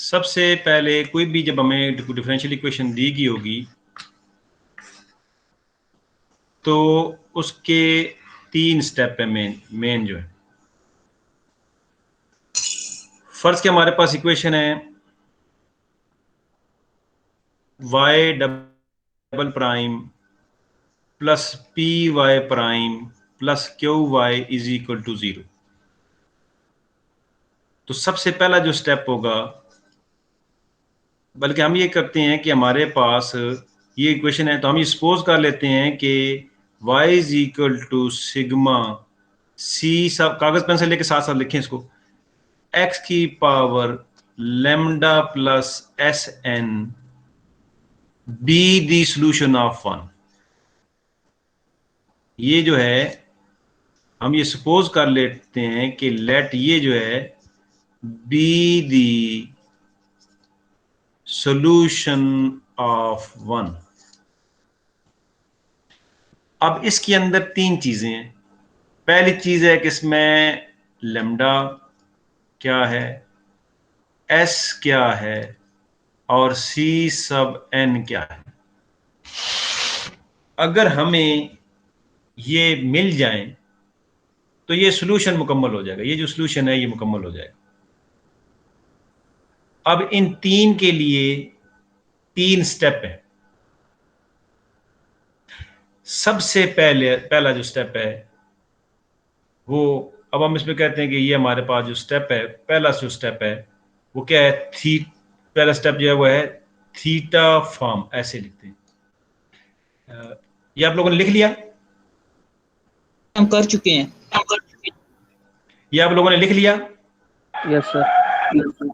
सबसे पहले कोई भी जब हमें डिफरेंशियल इक्वेशन दी गई होगी तो उसके 3 स्टेप है मेन जो है। फर्स्ट के हमारे पास इक्वेशन है y double prime plus P Y prime plus Q Y is equal to 0। तो सबसे पहला जो स्टेप होगा, बल्कि हम ये करते हैं कि हमारे पास ये इक्वेशन है तो हम ये सपोज कर लेते हैं कि y is equal to sigma C, सब कागज पेन से लेके साथ साथ लिखें इसको, x की power lambda plus S N be the solution of 1। ये जो है हम ये सपोज कर लेते हैं कि लेट ये जो है बी दी सोल्यूशन ऑफ 1। अब इसके अंदर 3 चीजें हैं। पहली चीज है कि इसमें लेमडा क्या है, एस क्या है और सी सब एन क्या है। अगर हमें ये मिल जाए तो ये सोल्यूशन मुकम्मल हो जाएगा, ये जो सोल्यूशन है ये मुकम्मल हो जाएगा। अब इन 3 के लिए 3 स्टेप है। सबसे पहला जो स्टेप है वो, अब हम इसमें कहते हैं कि ये हमारे पास जो स्टेप है, पहला जो स्टेप है वो क्या है, पहला स्टेप जो है वो है थीटा फॉर्म, ऐसे लिखते हैं। ये आप लोगों ने लिख लिया? हम कर चुके हैं। ये आप लोगों ने लिख लिया? Yes sir.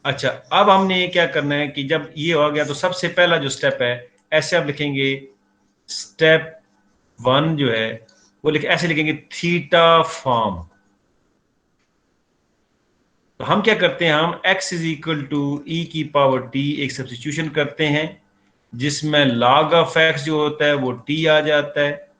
अच्छा, अब हमने क्या करना है कि जब ये हो गया तो सबसे पहला जो स्टेप है ऐसे आप लिखेंगे, स्टेप 1 जो है वो ऐसे लिखेंगे थीटा फॉर्म। तो हम क्या करते हैं, हम x इज इक्वल टू ई की पावर t एक सब्स्टिट्यूशन करते हैं जिसमें log ऑफ x जो होता है वो t आ जाता है,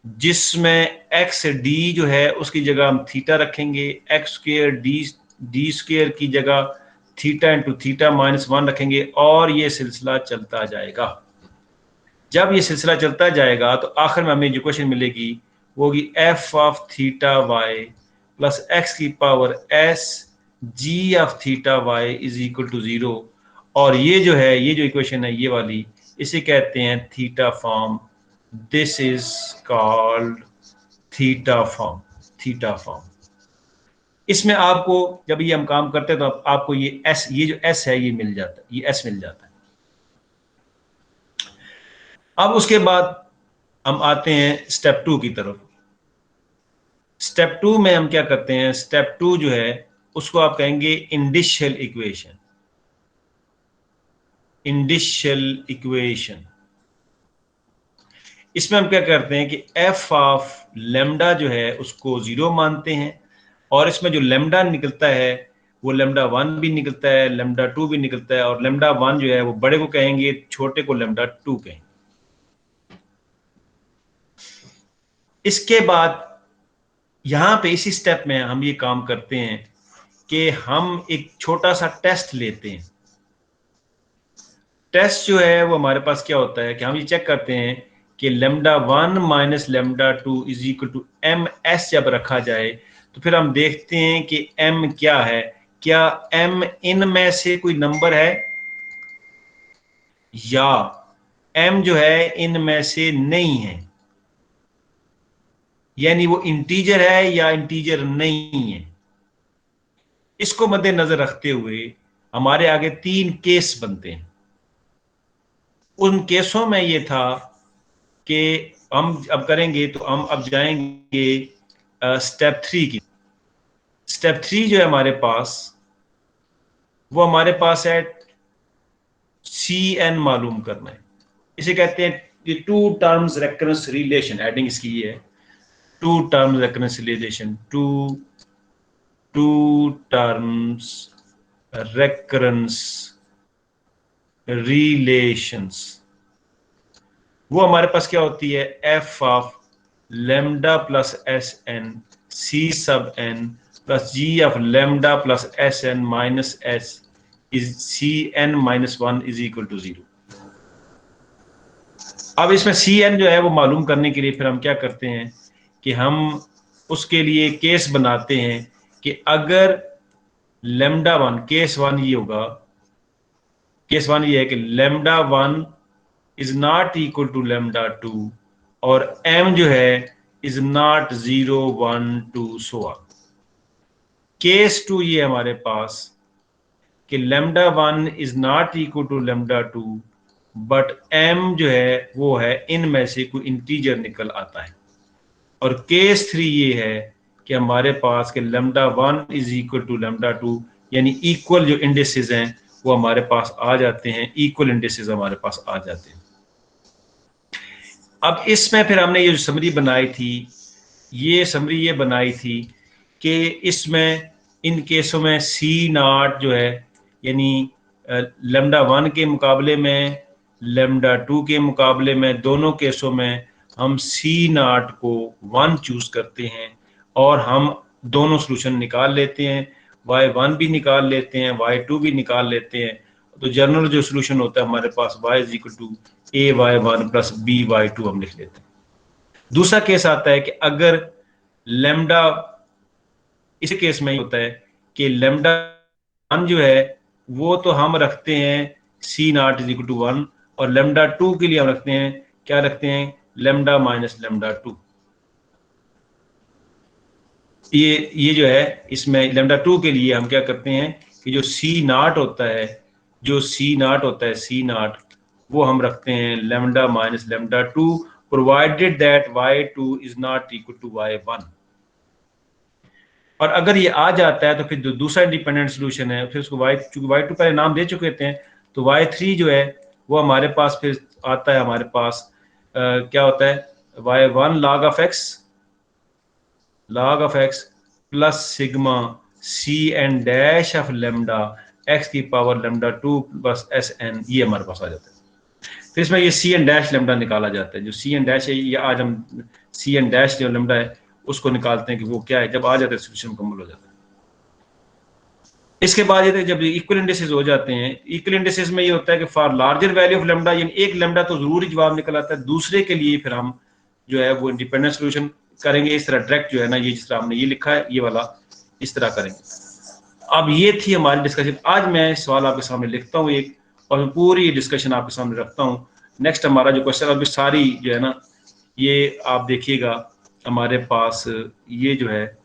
जिसमें x d जो है उसकी जगह हम थीटा रखेंगे, x स्क्वेयर डी स्क्वेयर की जगह थीटा इंटू थीटा -1 रखेंगे और ये सिलसिला चलता जाएगा। जब ये सिलसिला चलता जाएगा तो आखिर में हमें जो क्वेश्चन मिलेगी वो होगी F of theta Y plus X की power S G of theta Y is equal to 0। और ये जो है, ये जो इक्वेशन है ये वाली, इसे कहते हैं theta form. This is called theta form. Theta form इसमें आपको जब ये हम काम करते हैं तो आपको ये एस, ये जो एस है ये मिल जाता है, ये एस मिल जाता है। अब उसके बाद हम आते हैं स्टेप 2 की तरफ। स्टेप 2 में हम क्या करते हैं, स्टेप 2 जो है उसको आप कहेंगे इंडिशियल इक्वेशन। इंडिशियल इक्वेशन इसमें हम क्या करते हैं कि एफ ऑफ लेमडा जो है उसको 0 मानते हैं और इसमें जो लेमडा निकलता है वो लेमडा 1 भी निकलता है, लेमडा 2 भी निकलता है, और लेमडा 1 जो है वो बड़े को कहेंगे, छोटे को लेमडा 2 कहेंगे। इसके बाद यहां पे इसी स्टेप में हम ये काम करते हैं कि हम एक छोटा सा टेस्ट लेते हैं। टेस्ट जो है वो हमारे पास क्या होता है कि हम ये चेक करते हैं कि lambda 1 minus lambda 2 is equal to M S जब रखा जाए तो फिर हम देखते हैं कि एम क्या है, क्या एम इन में से कोई नंबर है या एम जो है इन में से नहीं है, यानी वो इंटीजर है या इंटीजर नहीं है। इसको मद्देनजर रखते हुए हमारे आगे 3 केस बनते हैं। उन केसों में ये था कि हम अब करेंगे तो हम अब जाएंगे स्टेप 3 की। स्टेप 3 जो है हमारे पास, वो हमारे पास है सी एन मालूम करना है। इसे कहते हैं ये two terms recurrence relation. Heading इसकी ये है, two terms recurrence relation, two terms recurrence relations. वो हमारे पास क्या होती है, F of lambda plus S N C sub N plus G of lambda plus S N minus S is C N minus one is equal to 0। अब इसमें C N जो है वो मालूम करने के लिए फिर हम क्या करते हैं कि हम उसके लिए केस बनाते हैं कि अगर लेमडा वन, केस वन ये होगा, केस वन ये है कि lambda one is not equal to lambda two और एम जो है is not 0 1 2 so on. Case two ये हमारे पास कि lambda one is not equal to lambda two but M जो है वो है इनमें से कोई इंटीजर निकल आता है। और केस थ्री ये है कि हमारे पास के lambda one is equal to lambda two, यानी इक्वल जो इंडिसेस हैं वो हमारे पास आ जाते हैं, इक्वल इंडिसेस हमारे पास आ जाते हैं। अब इसमें फिर हमने ये जो समरी बनाई थी, ये समरी ये बनाई थी कि इसमें इन केसों में सी नॉट जो है यानी लेमडा वन के मुकाबले में लेमडा टू के मुकाबले में दोनों केसों में हम सी नॉट को वन चूज करते हैं और हम दोनों सोल्यूशन निकाल लेते हैं, वाई वन भी निकाल लेते हैं, वाई टू भी निकाल लेते हैं। तो जनरल जो सोल्यूशन होता है हमारे पास y is equal to A Y one plus B Y two हम लिख लेते हैं। दूसरा केस आता है कि अगर लेमडा, इस केस में होता है कि लेमडा वन जो है वो तो हम रखते हैं C not is equal to one और लेमडा टू के लिए हम रखते हैं, क्या रखते हैं, लेमडा माइनस लेमडा टू। ये जो है इसमें लेमडा टू के लिए हम क्या करते हैं कि जो सी नॉट होता है, जो सी नॉट होता है सी नॉट वो हम रखते हैं lambda minus lambda two provided that Y two is not equal to Y one. और अगर ये आ जाता है तो फिर जो दूसरा इंडिपेंडेंट सोल्यूशन है फिर उसको वाई, चूंकि वाई टू पहले नाम दे चुके थे तो वाई थ्री जो है वो हमारे पास फिर आता है, हमारे पास क्या होता है Y one log of x plus sigma C N dash of lambda X की power lambda two plus S N, ये हमारे पास आ जाता है। फिर इसमें ये सी एन डैश लेमडा निकाला जाता है, जो सी एन डैश है ये आज हम सी एन डैश जो लेमडा है उसको निकालते हैं कि वो क्या है, जब आ जाता है सोल्यूशन मुकम्मल हो जाता है। इसके बाद ये जब इक्वल इंडिसेस हो जाते हैं, इक्वल इंडिसेस में ये होता है कि for larger value of lambda, यानी एक लेमडा तो जरूर ही जवाब निकल आता है, दूसरे के लिए फिर हम जो है वो इंडिपेंडेंट सोल्यूशन करेंगे इस तरह डायरेक्ट जो है ना, ये जिस तरह हमने ये लिखा है ये वाला इस तरह करेंगे। अब ये थी हमारी डिस्कशन। आज मैं सवाल आपके सामने लिखता हूँ एक और पूरी डिस्कशन आपके सामने रखता हूँ। नेक्स्ट हमारा जो क्वेश्चन अभी सारी जो है ना ये आप देखिएगा हमारे पास ये जो है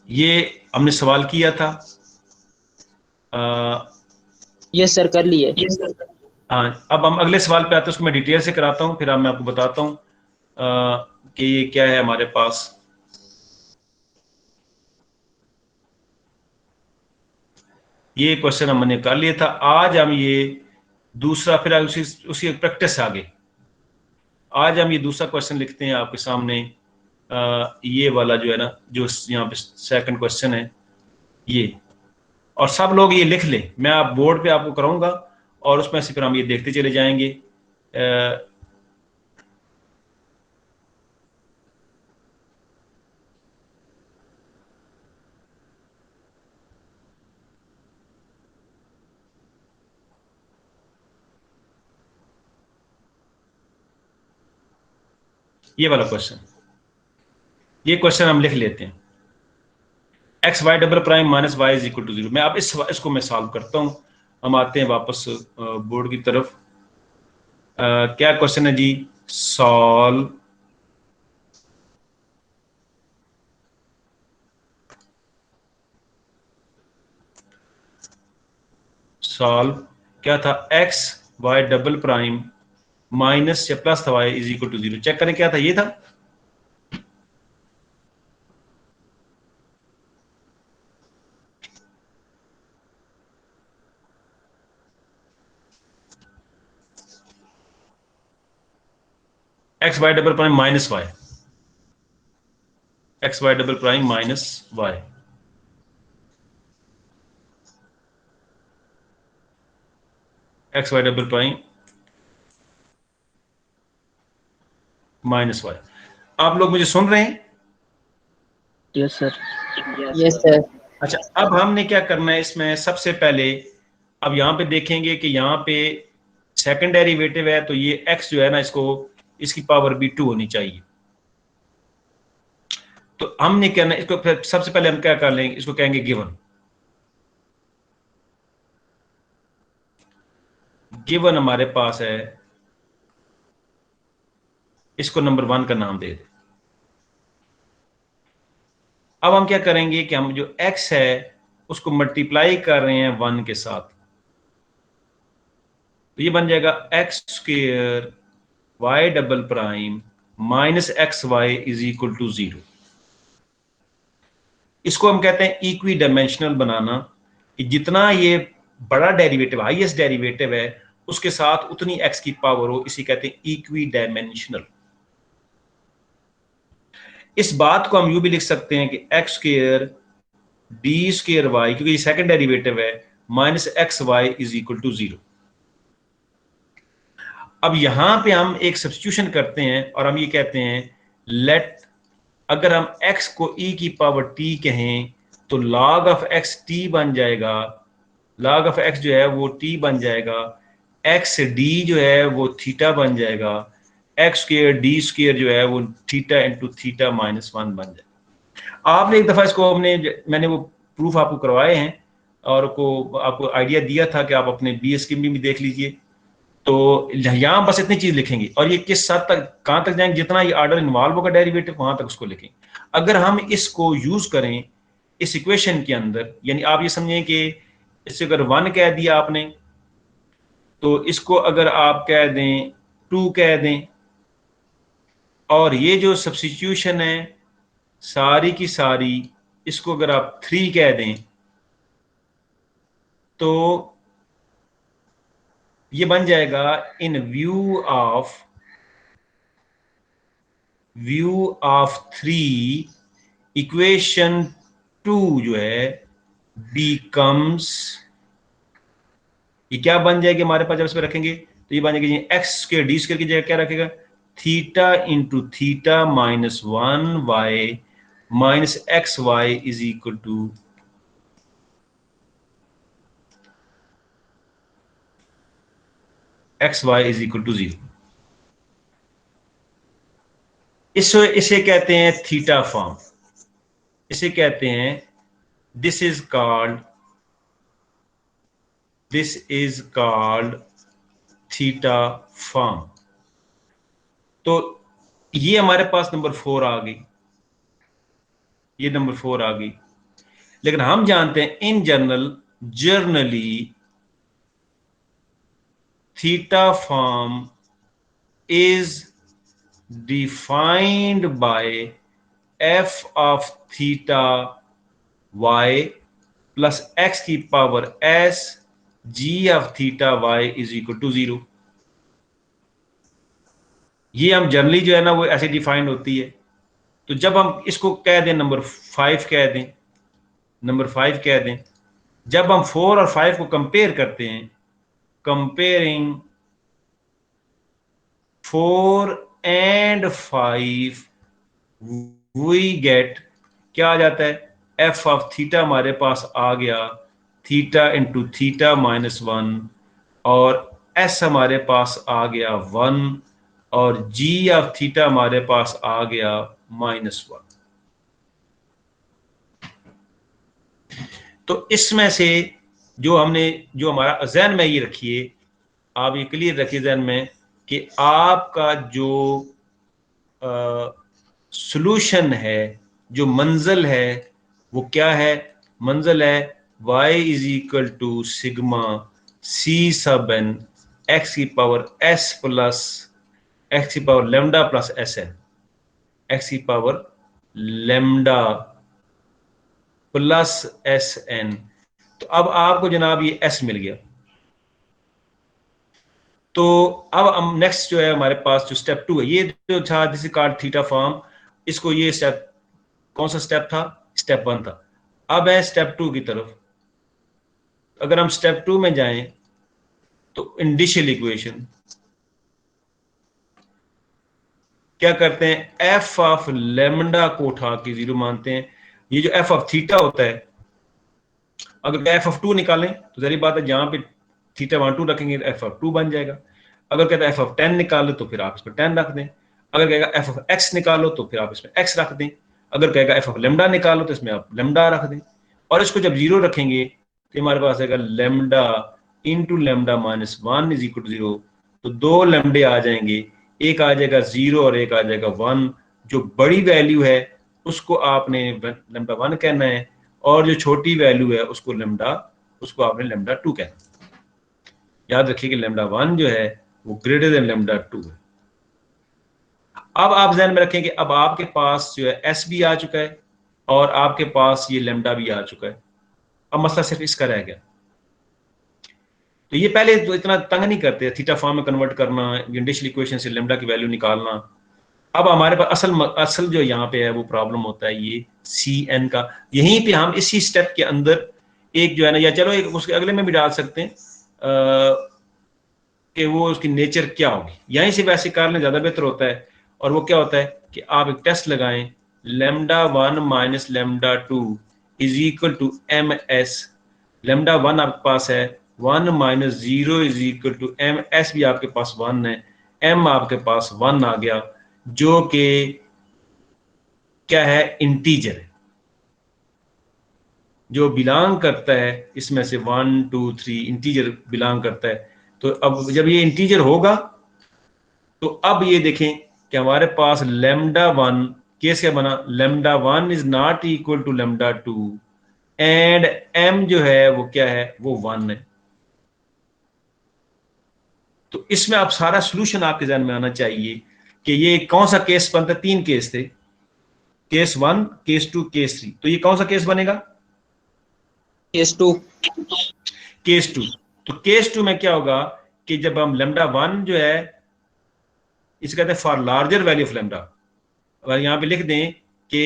ये हमने सवाल किया था। यस सर, कर लिए। हाँ, अब हम अगले सवाल पे आते हैं, उसको मैं डिटेल से कराता हूँ, फिर मैं आपको बताता हूँ कि ये क्या है हमारे पास। ये क्वेश्चन हमने कर लिया था। आज हम ये दूसरा, फिर उसी प्रैक्टिस से आगे आज हम ये दूसरा क्वेश्चन लिखते हैं आपके सामने। ये वाला जो है ना, जो यहाँ पे सेकंड क्वेश्चन है ये, और सब लोग ये लिख लें, मैं आप बोर्ड पे आपको कराऊंगा और उसमें से फिर हम ये देखते चले जाएंगे। ये वाला क्वेश्चन, ये क्वेश्चन हम लिख लेते हैं, X Y double prime minus Y is equal to 0। मैं अब इसको मैं सॉल्व करता हूँ। हम आते हैं वापस बोर्ड की तरफ। क्या क्वेश्चन है जी, सॉल्व सॉल्व क्या था, X Y double prime minus या प्लस था Y is equal to 0। Check करें क्या था, ये था X Y double prime minus Y, X Y double prime minus Y, X Y double prime minus Y. आप लोग मुझे सुन रहे हैं? Yes sir. Yes sir. अच्छा, अब हमने क्या करना है इसमें, सबसे पहले अब यहाँ पे देखेंगे कि यहाँ पे सेकंड डेरिवेटिव है, तो ये x जो है ना, इसको इसकी पावर भी 2 होनी चाहिए। तो हमने क्या, इसको सबसे पहले हम क्या कर लेंगे, इसको कहेंगे गिवन। गिवन हमारे पास है, इसको नंबर 1 का नाम दे दे। अब हम क्या करेंगे कि हम जो x है उसको मल्टीप्लाई कर रहे हैं 1 के साथ, तो ये बन जाएगा X square Y double prime minus X Y is equal to 0। इसको हम कहते हैं इक्वी डायमेंशनल बनाना, कि जितना ये बड़ा डेरिवेटिव, हाईएस्ट डेरिवेटिव है, उसके साथ उतनी एक्स की पावर हो, इसी कहते हैं इक्वी डायमेंशनल। इस बात को हम यू भी लिख सकते हैं कि X square D square Y, क्योंकि ये सेकंड डेरिवेटिव है, minus X Y is equal to 0। अब यहां पे हम एक सब्स्टिट्यूशन करते हैं और हम ये कहते हैं लेट, अगर हम x को e की पावर t कहें तो log ऑफ x t बन जाएगा, log ऑफ x जो है वो t बन जाएगा, x d जो है वो थीटा बन जाएगा, x स्क्र डी स्क्र जो है वो थीटा इंटू थीटा माइनस 1 बन जाएगा। आपने एक दफा इसको मैंने वो प्रूफ आपको करवाए हैं और को आपको आइडिया दिया था कि आप अपने BS की भी देख लीजिए। तो यहां बस इतनी चीज लिखेंगे और ये किस हद तक कहां तक जाएंगे, जितना ये ऑर्डर इन्वॉल्व होगा डेरिवेटिव वहां तक उसको लिखेंगे। अगर हम इसको यूज करें इस इक्वेशन के अंदर, यानी आप ये समझें कि इससे अगर 1 कह दिया आपने, तो इसको अगर आप कह दें 2 कह दें, और ये जो सब्स्टिट्यूशन है सारी की सारी, इसको अगर आप 3 कह दें, तो ये बन जाएगा इन व्यू ऑफ 3, इक्वेशन 2 जो है बिकम्स, ये क्या बन जाएगी हमारे पास जब इस पे रखेंगे, तो ये बन जाएगी एक्स स्क्र डी स्क्र की जगह क्या रखेगा, theta into theta minus 1 Y minus X Y is equal to X Y is equal to 0। इसे कहते हैं थीटा फॉर्म, इसे कहते हैं this is called theta form. तो ये हमारे पास नंबर 4 आ गई, ये नंबर 4 आ गई। लेकिन हम जानते हैं in generally theta form is defined by F of theta Y plus X की power S G of theta Y is equal to 0। ये हम जनरली जो है ना वो ऐसे डिफाइंड होती है। तो जब हम इसको कह दें नंबर 5 कह दें, नंबर 5 कह दें, जब हम 4 और 5 को कंपेयर करते हैं, कंपेयरिंग 4 एंड 5, वी गेट, क्या आ जाता है, एफ ऑफ थीटा हमारे पास आ गया, थीटा इंटू थीटा माइनस 1, और एस हमारे पास आ गया 1, और जी ऑफ थीटा हमारे पास आ गया -1। तो इसमें से जो हमारा जहन में ये रखिए, आप ये क्लियर रखिए जहन में कि आपका जो सॉल्यूशन है, जो मंजिल है, वो क्या है, मंजिल है y is equal to sigma c sub n x की पावर s प्लस x की power lambda plus S N, x की power lambda plus S N. तो अब आपको जनाब ये s मिल गया। तो अब हम नेक्स्ट जो है हमारे पास जो स्टेप 2 है, ये जो था this is called theta form, इसको ये स्टेप कौन सा स्टेप था, स्टेप 1 था। अब है स्टेप 2 की तरफ। अगर हम स्टेप 2 में जाएं तो इंडिशियल इक्वेशन क्या करते हैं, एफ ऑफ लेमडा को उठा के 0 मानते हैं, ये जो एफ ऑफ थीटा होता है, अगर एफ ऑफ 2 निकालें तो जरी बात है जहां पे थीटा 1 2 रखेंगे तो एफ ऑफ 2 बन जाएगा। अगर कहता है एफ ऑफ 10 निकालो तो फिर आप इस पर 10 रख दें। अगर कहेगा एफ ऑफ एक्स निकालो तो फिर आप इसमें एक्स रख दें। अगर कहेगा एफ ऑफ लेमडा निकालो तो इसमें आप लेमडा रख दें। और इसको जब जीरो रखेंगे तो हमारे पास आएगा lambda into lambda minus 1 is equal to 0। तो दो लेमडे आ जाएंगे, एक आ जाएगा 0 और एक आ जाएगा 1। जो बड़ी वैल्यू है उसको आपने लेमडा 1 कहना है, और जो छोटी वैल्यू है उसको आपने लेमडा 2 कहना। याद रखिए कि लेमडा 1 जो है वो ग्रेटर देन लेमडा 2 है। अब आप ध्यान में रखें कि अब आपके पास जो है एस भी आ चुका है और आपके पास ये लेमडा भी आ चुका है। अब मसला सिर्फ इसका रह गया। तो ये पहले तो इतना तंग नहीं करते, थीटा फॉर्म में कन्वर्ट करना, इंडिशियल इक्वेशन से लेमडा की वैल्यू निकालना। अब हमारे पास असल जो यहाँ पे है वो प्रॉब्लम होता है ये सी एन का। यहीं पे हम इसी स्टेप के अंदर एक जो है ना, या चलो एक उसके अगले में भी डाल सकते हैं कि वो उसकी नेचर क्या होगी, यहीं से वैसे कर लें ज्यादा बेहतर होता है। और वो क्या होता है कि आप एक टेस्ट लगाएं, lambda 1 minus lambda 2 is equal to M S. Lambda 1 आपके पास है, 1 minus 0 is equal to M S भी आपके पास 1 है, एम आपके पास 1 आ गया, जो कि क्या है, इंटीजर है, जो बिलोंग करता है इसमें से 1 2 3 इंटीजर बिलोंग करता है। तो अब जब ये इंटीजर होगा तो अब ये देखें कि हमारे पास लेमडा 1 केस क्या बना, lambda 1 is not equal to lambda 2 and M जो है वो क्या है, वो 1 है। तो इसमें अब सारा सोल्यूशन आपके ध्यान में आना चाहिए कि ये कौन सा केस बनता है। 3 केस थे, केस 1 केस 2 केस 3। तो ये कौन सा केस बनेगा, केस 2। केस 2। तो केस 2 में क्या होगा कि जब हम लेमडा 1 जो है इसे कहते हैं for larger value of lambda, अगर यहां पे लिख दें कि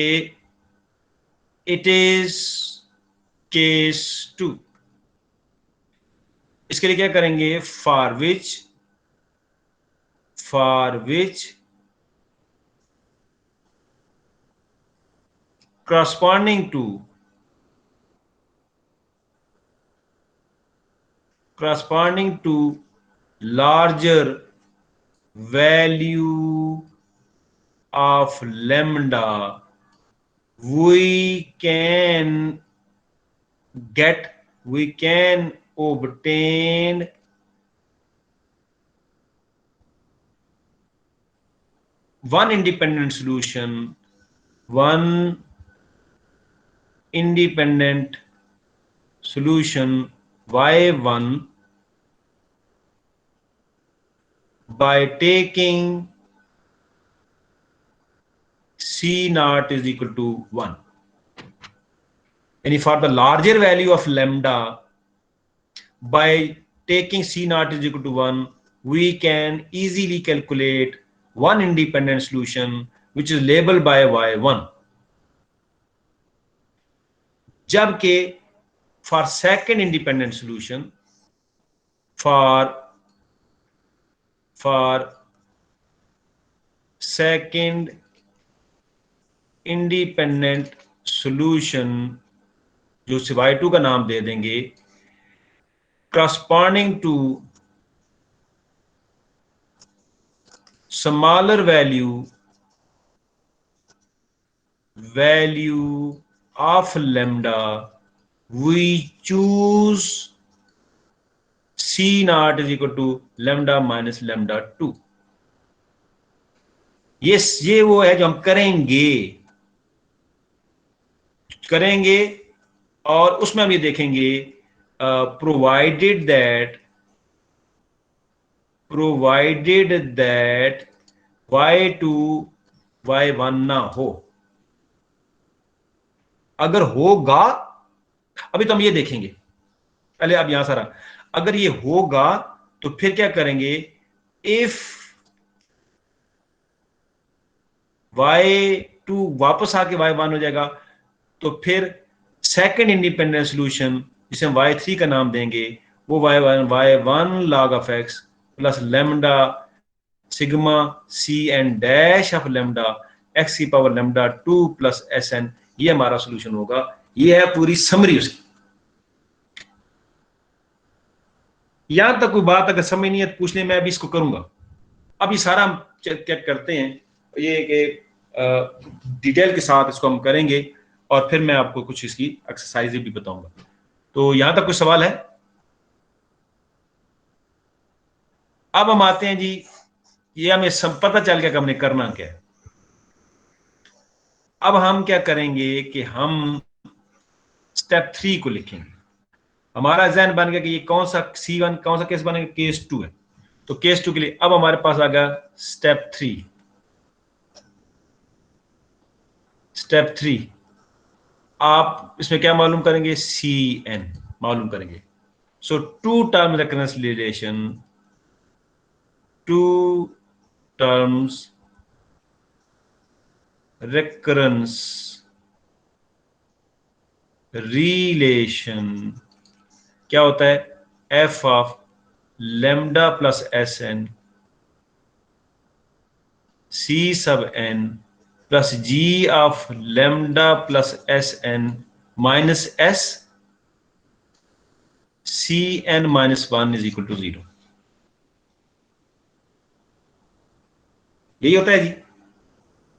इट इज केस 2, इसके लिए क्या करेंगे, for which corresponding to larger value of lambda we can obtain one independent solution y1 by taking C naught is equal to 1. And for the larger value of lambda, by taking C naught is equal to 1, we can easily calculate one independent solution which is labeled by y1. जबकि for second independent solution, for second independent solution जो y2 का नाम दे देंगे, corresponding to smaller value of lambda, we choose C naught is equal to lambda minus lambda 2. yes, ये वो है जो हम करेंगे और उसमें हम ये देखेंगे प्रोवाइडेड दैट y2 y1 ना हो। अगर होगा, अभी तो हम ये देखेंगे, पहले अब यहां सारा, अगर ये होगा तो फिर क्या करेंगे, इफ y2 वापस आके y1 हो जाएगा तो फिर सेकंड इंडिपेंडेंट सॉल्यूशन जिसे हम y3 का नाम देंगे वो y1 log of x plus lambda sigma c n dash of lambda x की power lambda 2 plus S N ये हमारा सोल्यूशन होगा। ये है पूरी समरी उसकी। यहां तक कोई बात अगर समझ नहीं है तो पूछने, मैं अभी इसको करूंगा। अभी सारा हम चेक करते हैं, ये कि डिटेल के साथ इसको हम करेंगे और फिर मैं आपको कुछ इसकी एक्सरसाइज भी बताऊंगा। तो यहां तक कुछ सवाल है? अब हम आते हैं जी, ये हमें सब पता चल गया कि हमने करना क्या है। अब हम क्या करेंगे कि हम स्टेप 3 को लिखेंगे। हमारा जहन बन गया कि ये कौन सा C1 कौन सा केस बनेगा, केस 2 है। तो केस 2 के लिए अब हमारे पास आ गया स्टेप 3। स्टेप 3 आप इसमें क्या मालूम करेंगे, CN मालूम करेंगे। So two term relation, two terms recurrence relation क्या होता है, f of lambda plus S N C sub n plus g of lambda plus S N minus s C n minus 1 is equal to 0। यही होता है जी।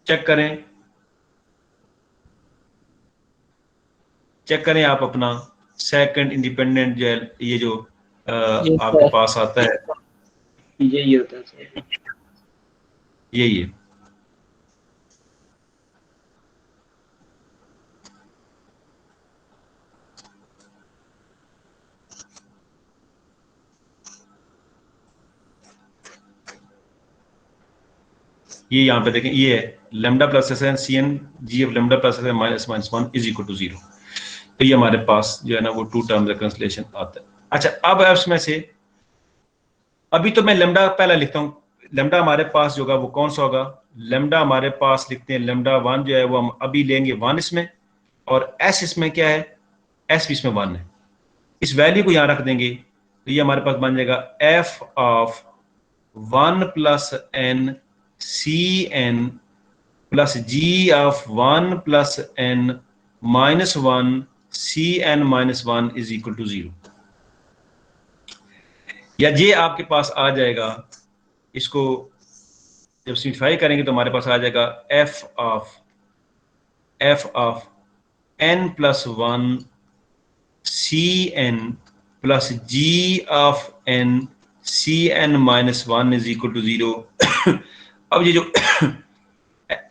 Check करें, check करें आप अपना सेकंड इंडिपेंडेंट जो है, ये जो ये आपके पास आता है, यही होता है सर। यही है। ये यहाँ पे देखें, ये है lambda plus S N C N G of lambda plus S N minus minus 1 is equal to 0। तो ये हमारे पास जो है ना वो टू टर्म रिकंसिलिएशन आता है। अच्छा, अब इसमें से अभी तो मैं लेमडा पहला लिखता हूँ। लेमडा हमारे पास जो होगा वो कौन सा होगा, लेमडा हमारे पास लिखते हैं, लेमडा 1 जो है वो हम अभी लेंगे 1 इसमें, और एस इसमें क्या है, एस भी इसमें 1 है। इस वैल्यू को यहां रख देंगे तो ये हमारे पास बन जाएगा F of 1 plus N C N plus G of 1 plus N minus 1 C N minus 1 is equal to 0। या ये आपके पास आ जाएगा, इसको जब सिंप्लीफाई करेंगे तो हमारे पास आ जाएगा F of N plus 1 C N plus G of N C N minus 1 is equal to 0। अब ये जो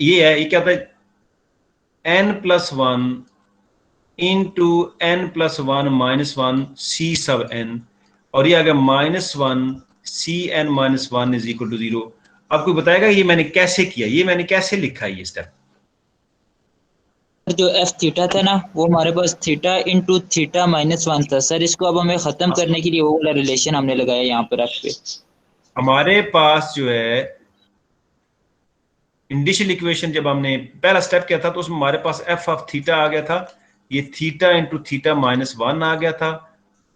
ये है, ये क्या होता है, N plus 1 into N plus 1 minus 1 C sub N, और ये आ गया minus 1 C N minus 1 is equal to 0। आपको बताएगा ये मैंने कैसे किया, ये मैंने कैसे लिखा है ये स्टेप। जो एफ थीटा था ना, वो हमारे पास थीटा इंटू थीटा माइनस 1 था सर। इसको अब हमें खत्म करने के लिए वो वाला रिलेशन हमने लगाया यहाँ पर रख पे। हमारे पास जो है इंडिशियल इक्वेशन जब हमने पहला स्टेप किया था तो उसमें हमारे पास एफ ऑफ थीटा आ गया था, ये थीटा इंटू थीटा माइनस 1 आ गया था,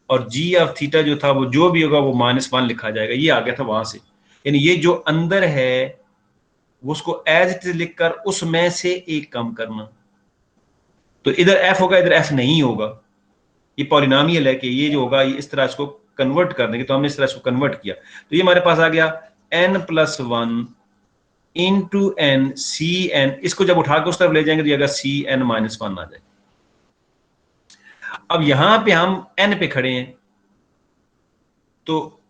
और जी ऑफ थीटा जो था वो जो भी होगा वो माइनस 1 लिखा जाएगा, ये आ गया था वहां से। यानी ये जो अंदर है वो उसको एज इट इज लिखकर उसमें से एक कम करना। तो इधर एफ होगा, इधर एफ नहीं होगा। ये पॉलिनोमियल है कि ये जो होगा ये इस तरह इसको कन्वर्ट कर देंगे, तो हमने इस तरह इसको कन्वर्ट किया। तो ये हमारे पास आ गया N plus 1 into N C N, इसको जब उठा के उस तरफ ले जाएंगे तो ये सी एन माइनस 1 आ जाएगा। अब यहां पे हम एन पे खड़े हैं तो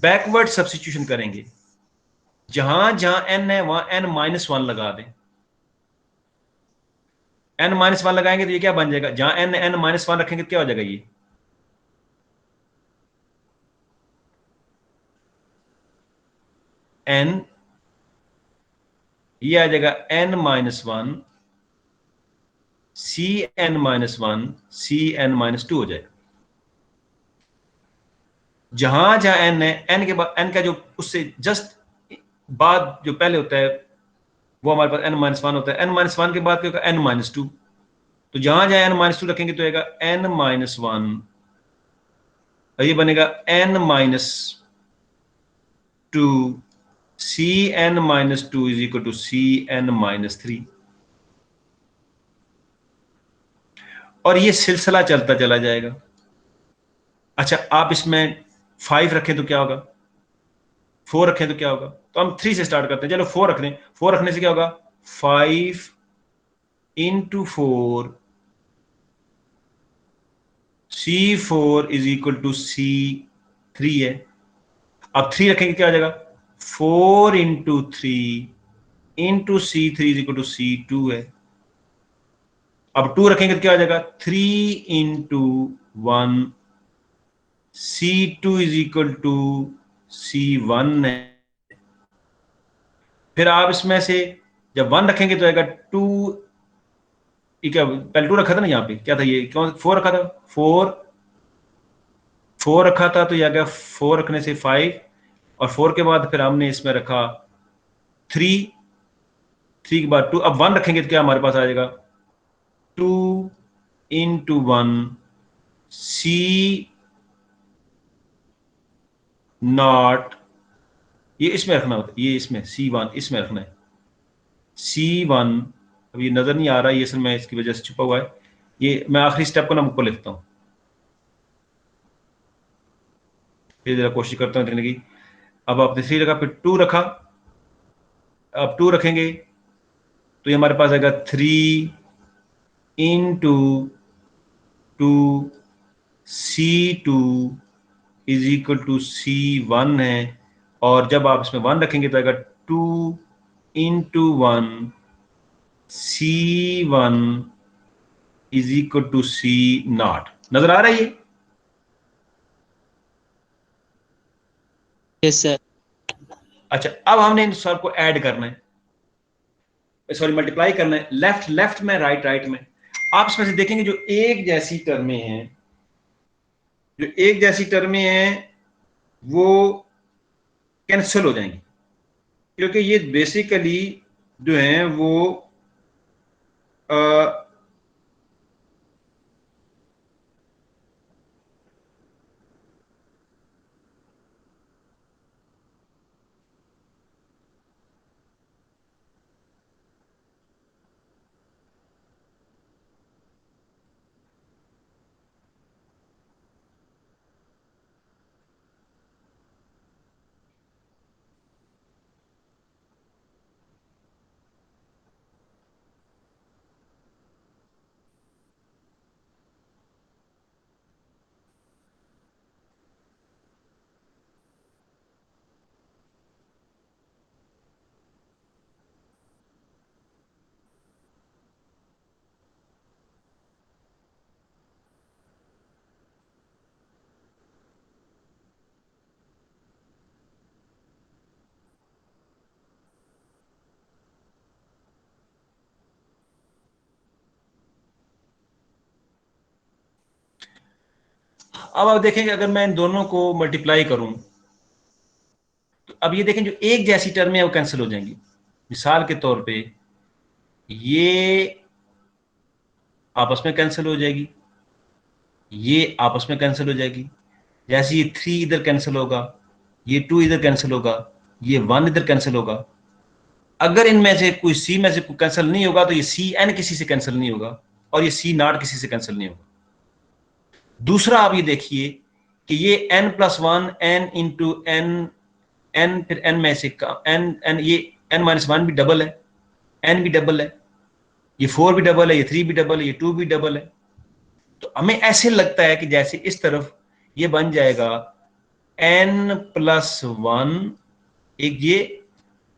बैकवर्ड सब्स्टिट्यूशन करेंगे, जहां जहां एन है वहां एन माइनस 1 लगा दें। एन माइनस 1 लगाएंगे तो ये क्या बन जाएगा, जहां एन एन माइनस 1 रखेंगे तो क्या हो जाएगा, ये एन, ये आ जाएगा N minus 1 C N minus 1 C N minus 2 हो जाएगा। जहां जहां एन है, एन के बाद एन का जो उससे जस्ट बाद जो पहले होता है वो हमारे पास एन माइनस 1 होता है। एन माइनस 1 के बाद क्या होगा, एन माइनस 2। तो जहां जहां एन माइनस 2 रखेंगे तो आएगा एन माइनस 1, और ये बनेगा N minus 2 C N minus 2 is equal to C N minus 3। और ये सिलसिला चलता चला जाएगा। अच्छा, आप इसमें 5 रखें तो क्या होगा, 4 रखें तो क्या होगा, तो हम 3 से स्टार्ट करते हैं। चलो 4 रख लें, 4 रखने से क्या होगा, 5 into 4, C4 is equal to C3 है। अब 3 रखेंगे क्या आ जाएगा, 4 into 3 into C3 is equal to C2 है। अब 2 रखेंगे तो क्या आ जाएगा, 3 into 1, C2 is equal to C1 है। फिर आप इसमें से जब 1 रखेंगे तो आएगा 2, ये क्या, पहले 2 रखा था ना, यहाँ पे क्या था, ये क्यों 4 रखा था, 4 रखा था, तो ये आ गया 4 रखने से 5, और 4 के बाद फिर हमने इसमें रखा 3, 3 के बाद 2, अब 1 रखेंगे तो क्या हमारे पास आ जाएगा, 2 इंटू 1 C0, ये इसमें रखना होता है, ये इसमें C1 इसमें रखना है, C1। अब ये नजर नहीं आ रहा, ये असल में इसकी वजह से छुपा हुआ है, ये मैं आखिरी स्टेप को ना ऊपर लिखता हूँ, फिर जरा कोशिश करता हूँ लिखने की। अब आपने 3 रखा, फिर 2 रखा, अब 2 रखेंगे तो ये हमारे पास आएगा 3 into 2 C2 is equal to C1 है, और जब आप इसमें 1 रखेंगे तो आएगा 2 into 1 C1 is equal to C0। नजर आ रहा है ये? Yes sir. अच्छा, अब हमने इन सब को ऐड करना है, सॉरी मल्टीप्लाई करना है, लेफ्ट लेफ्ट में, राइट राइट में। आप इसमें से देखेंगे जो एक जैसी टर्में हैं, जो एक जैसी टर्में हैं वो कैंसिल हो जाएंगी, क्योंकि ये बेसिकली जो है वो आ, अब आप देखेंगे अगर मैं इन दोनों को मल्टीप्लाई करूं तो अब ये देखें जो एक जैसी टर्म है वो कैंसिल हो जाएंगी। मिसाल के तौर पे ये आपस में कैंसिल हो जाएगी, ये आपस में कैंसिल हो जाएगी, जैसे ये 3 इधर कैंसिल होगा, ये 2 इधर कैंसिल होगा, ये 1 इधर कैंसिल होगा। अगर इनमें से कोई सी में से कोई कैंसिल नहीं होगा तो ये सी एन किसी से कैंसिल नहीं होगा, और ये सी नॉट किसी से कैंसिल नहीं होगा। दूसरा आप ये देखिए कि ये n+1 n into N, N फिर एन में से एन एन, ये n-1 भी डबल है, एन भी डबल है, ये 4 भी डबल है, ये 3 भी डबल है, ये 2 भी डबल है। तो हमें ऐसे लगता है कि जैसे इस तरफ ये बन जाएगा n+1, एक ये,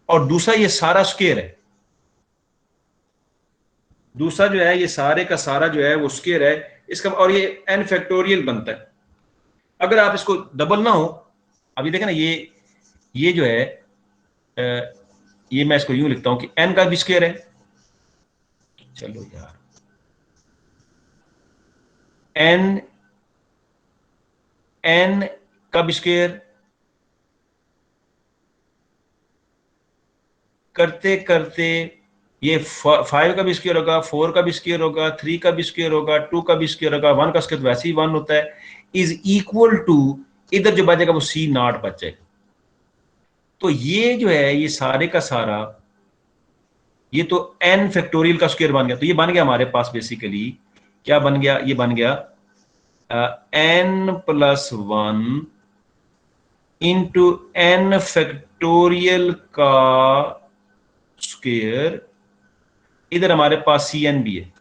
और दूसरा ये सारा स्क्वायर है, दूसरा जो है ये सारे का सारा जो है वो स्क्वायर है इसका, और ये n फैक्टोरियल बनता है। अगर आप इसको डबल ना हो, अभी देखें ना, ये जो है ये मैं इसको यूं लिखता हूं कि n का भी स्क्वायर है, चलो यार, n n का भी स्क्वायर करते करते ये 5 का भी स्क्वायर होगा, 4 का भी स्क्वायर होगा, 3 का भी स्क्वायर होगा, 2 का भी स्क्वायर होगा, 1 का स्क्वायर वैसे ही 1 होता है, इज इक्वल टू, इधर जो बचेगा वो C0 बचेगा। तो ये जो है ये सारे का सारा, ये तो n फैक्टोरियल का स्क्वायर बन गया, तो ये बन गया हमारे पास बेसिकली क्या बन गया, ये बन गया n+1 इंटू n फैक्टोरियल का स्क्वायर, इधर हमारे पास Cn भी है,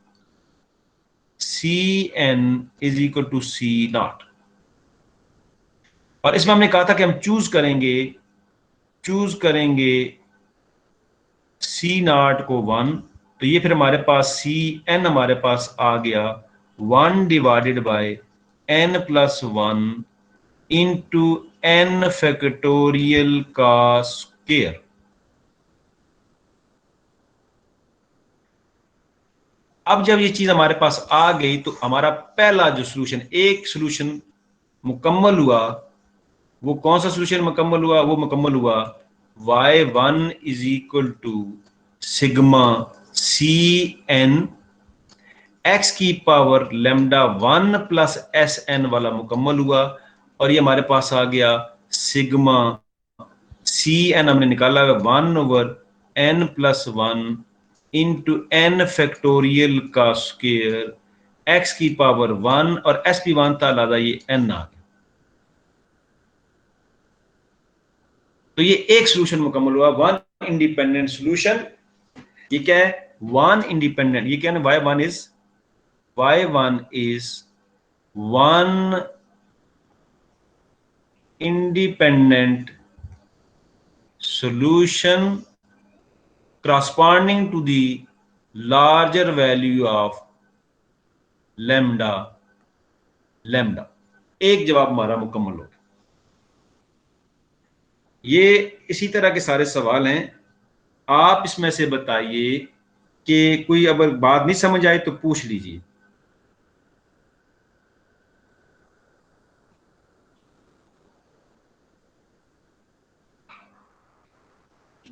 Cn is equal to C0। और इसमें हमने कहा था कि हम चूज करेंगे C0 को 1, तो ये फिर हमारे पास Cn हमारे पास आ गया 1 divided by n+1 into n factorial का स्क्वायर। अब जब ये चीज हमारे पास आ गई तो हमारा पहला जो सोल्यूशन, एक सोल्यूशन मुकम्मल हुआ, वो कौन सा सोल्यूशन मुकम्मल हुआ, वो मुकम्मल हुआ y1 is equal to sigma Cn x की पावर लैम्डा 1 प्लस Sn वाला मुकम्मल हुआ, और ये हमारे पास आ गया सिग्मा Cn हमने निकाला है 1/n+1 इंटू n फैक्टोरियल का स्क्वायर x की पावर 1, और s भी 1 था, लिहाजा ये n आ गया। तो ये एक सोल्यूशन मुकम्मल हुआ, वन इंडिपेंडेंट सोल्यूशन। ये क्या है, वन इंडिपेंडेंट, ये क्या है, y1 is one independent solution corresponding to the larger value of lambda। एक जवाब हमारा मुकम्मल हो गया। ये इसी तरह के सारे सवाल हैं, आप इसमें से बताइए कि कोई अगर बात नहीं समझ आए तो पूछ लीजिए।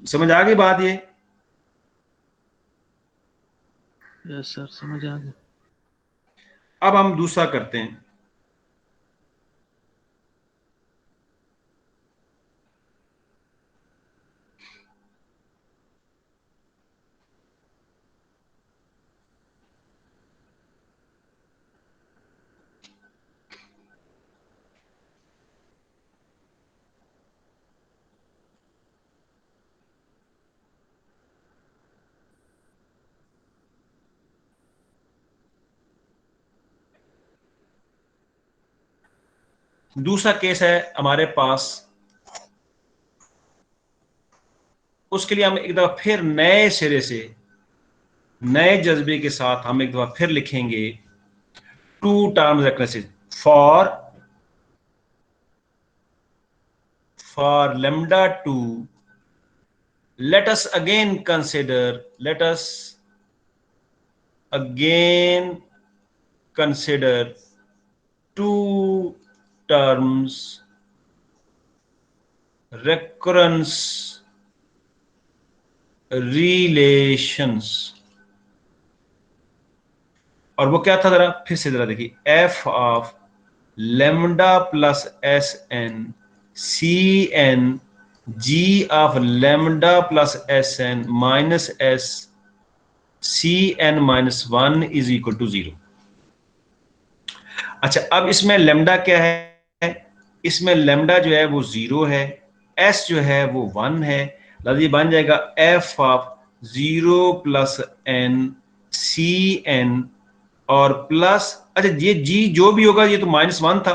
समझ आ गई बात ये? यस सर, समझ आ गया। अब हम दूसरा करते हैं। दूसरा केस है हमारे पास, उसके लिए हम एक दफा फिर नए सिरे से, नए जज्बे के साथ हम एक दफा फिर लिखेंगे two terms recurrences for lambda 2। let us again consider two terms recurrence relations। और वो क्या था, जरा फिर से जरा देखिए, f of lambda plus Sn Cn g of lambda plus Sn minus S Cn-1 is equal to 0। अच्छा, अब इसमें लेमडा क्या है, इसमें लेमडा जो है वो 0 है, s जो है वो 1 है, ये बन जाएगा f of 0 plus n Cn और प्लस, अच्छा ये g जो भी होगा ये तो -1 था,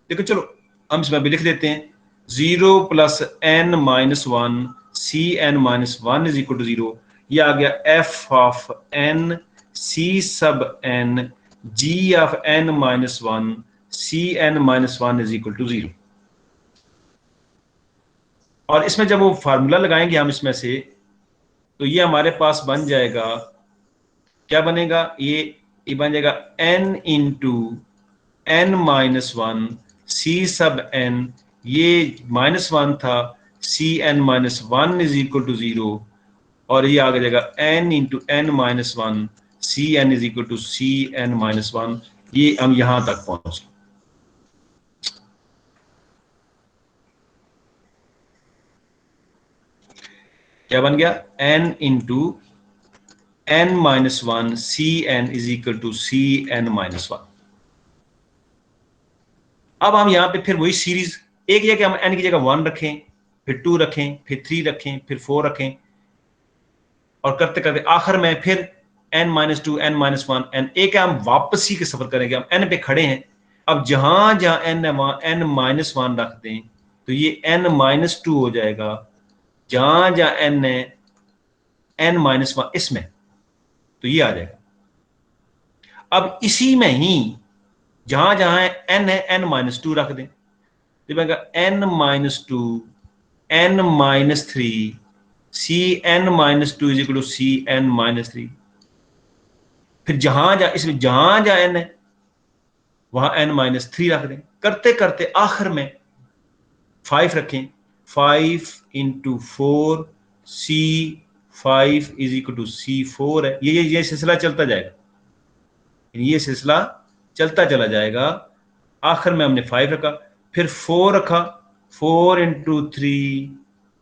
देखो चलो हम इसमें भी लिख देते हैं 0 plus n-1 Cn-1 is equal to 0। ये आ गया f of n C sub n g of n-1 Cn-1 is equal to 0। और इसमें जब वो फार्मूला लगाएंगे हम इसमें से, तो ये हमारे पास बन जाएगा, क्या बनेगा, ये बन जाएगा n into n-1 C sub n, ये -1 था, Cn-1 इज इक्वल टू 0, और ये आ जाएगा n into n-1 Cn is equal to Cn-1। ये हम यहां तक पहुंच, क्या बन गया, n into n minus one C N is equal to C N minus one. अब हम यहां पे फिर वही सीरीज, एक जगह हम n की जगह 1 रखें, फिर 2 रखें, फिर 3 रखें, फिर 4 रखें, और करते करते आखिर में फिर n minus two N minus one N, एक हम वापसी के सफर करेंगे। हम n पे खड़े हैं, अब जहां जहां n है वहां n माइनस वन रख दें तो ये n माइनस टू हो जाएगा। जहां जहां n है n माइनस वन इसमें, तो ये आ जाएगा। अब इसी में ही जहां जहां n है n माइनस टू रख दें, तो बनेगा n minus two n minus three C N minus two is equal to C N minus three. फिर जहां जहां इसमें जहां जहां n है वहां n माइनस थ्री रख दें। करते करते आखिर में 5 रखें, 5 into 4 C 5 is equal to C 4 है। ये सिलसिला चलता जाएगा, ये सिलसिला चलता चला जाएगा। आखिर में हमने 5 रखा, फिर 4 रखा, 4 इंटू थ्री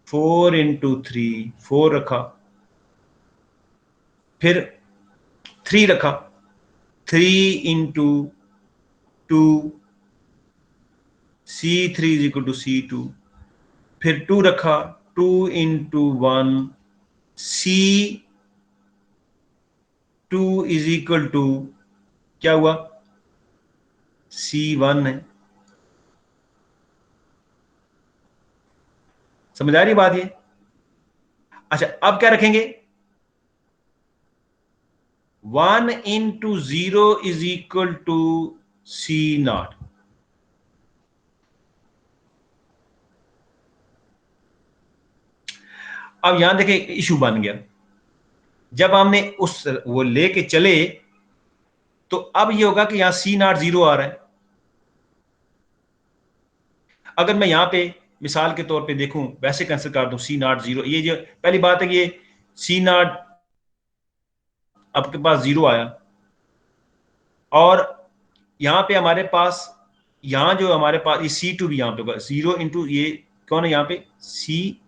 4 इंटू थ्री 4 रखा, फिर 3 रखा, 3 into two C three is equal to C two, फिर 2 रखा, 2 into one C two is equal to क्या हुआ, सी वन है। समझ आ रही बात ये? अच्छा, अब क्या रखेंगे, 1 into zero is equal to C naught. अब यहां देखिए इशू बन गया, जब हमने उस वो लेके चले तो अब ये होगा कि यहां सी नॉट जीरो आ रहा है। अगर मैं यहां पे मिसाल के तौर पे देखूं, वैसे कैंसिल कर दूं सी नॉट जीरो, ये जो पहली बात है कि ये सी नॉट आपके पास जीरो आया, और यहां पे हमारे पास, यहां जो हमारे पास ये सी टू भी यहां पे होगा, जीरो इंटू ये कौन है यहां पे, सी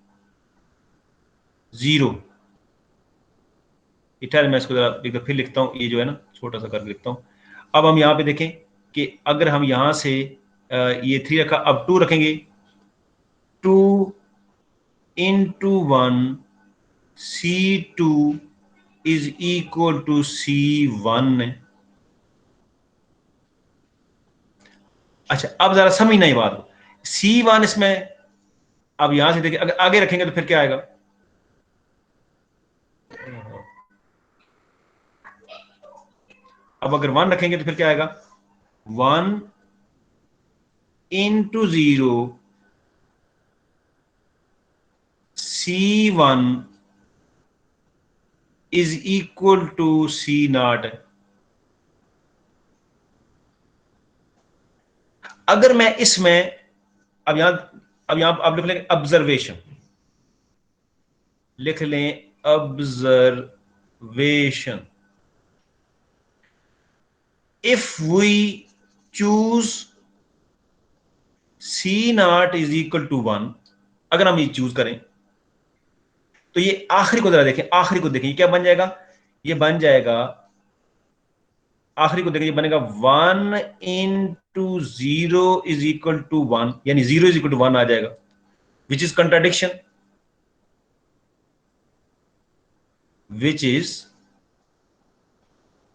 जीरो। ठहर मैं इसको जरा एक बार फिर लिखता हूं, ये जो है ना छोटा सा करके लिखता हूं। अब हम यहां पे देखें कि अगर हम यहां से ये 3 रखा, अब 2 रखेंगे, 2 into one C two is equal to C one है। अच्छा, अब जरा समझना ये बात, सी वन इसमें, अब यहां से देखिए अगर आगे रखेंगे तो फिर क्या आएगा, अब अगर 1 रखेंगे तो फिर क्या आएगा, 1 into zero C one is equal to C naught. अगर मैं इसमें अब यहां आप लिख लेंगे ऑब्जर्वेशन, लिख लें observation, if we choose C not is equal to one, अगर हम ये चूज करें तो ये आखिरी को जरा देखें, आखिरी को देखें ये क्या बन जाएगा, ये बन जाएगा, आखिरी को देखें ये बनेगा 1 into zero is equal to one, यानी zero is equal to one आ जाएगा, which is contradiction, which is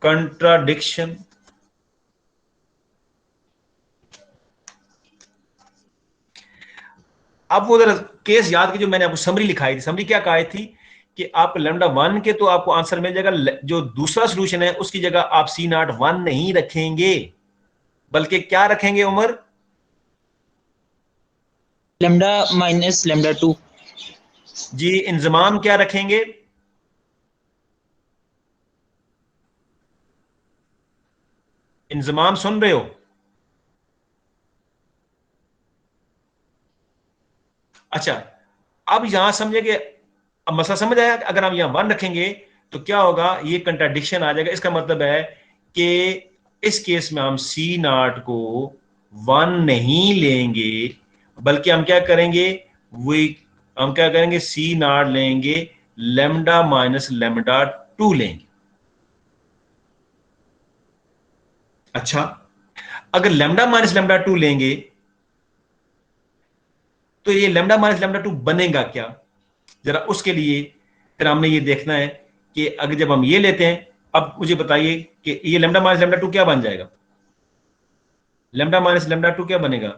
contradiction। आप वो जरा केस याद की, जो मैंने आपको समरी लिखाई थी, समरी क्या कही थी कि आप लैम्डा वन के तो आपको आंसर मिल जाएगा, जो दूसरा सॉल्यूशन है उसकी जगह आप सी नॉट वन नहीं रखेंगे, बल्कि क्या रखेंगे Umar, lambda minus lambda two. जी इंजमाम क्या रखेंगे, इंजमाम सुन रहे हो, अच्छा अब यहां समझे कि अब मसला समझ आया, अगर हम यहां वन रखेंगे तो क्या होगा, ये कंट्राडिक्शन आ जाएगा। इसका मतलब है कि इस केस में हम सी नॉट को वन नहीं लेंगे, बल्कि हम क्या करेंगे, हम क्या करेंगे, सी नॉट लेंगे, लेमडा माइनस लेमडा टू लेंगे। अच्छा, अगर लैम्डा माइनस लैम्डा 2 लेंगे तो ये लैम्डा माइनस लैम्डा 2 बनेगा क्या, जरा उसके लिए फिर हमने ये देखना है कि अगर जब हम ये लेते हैं, अब मुझे बताइए कि ये लैम्डा माइनस लैम्डा 2 क्या बन जाएगा। लैम्डा माइनस लैम्डा 2 क्या बनेगा,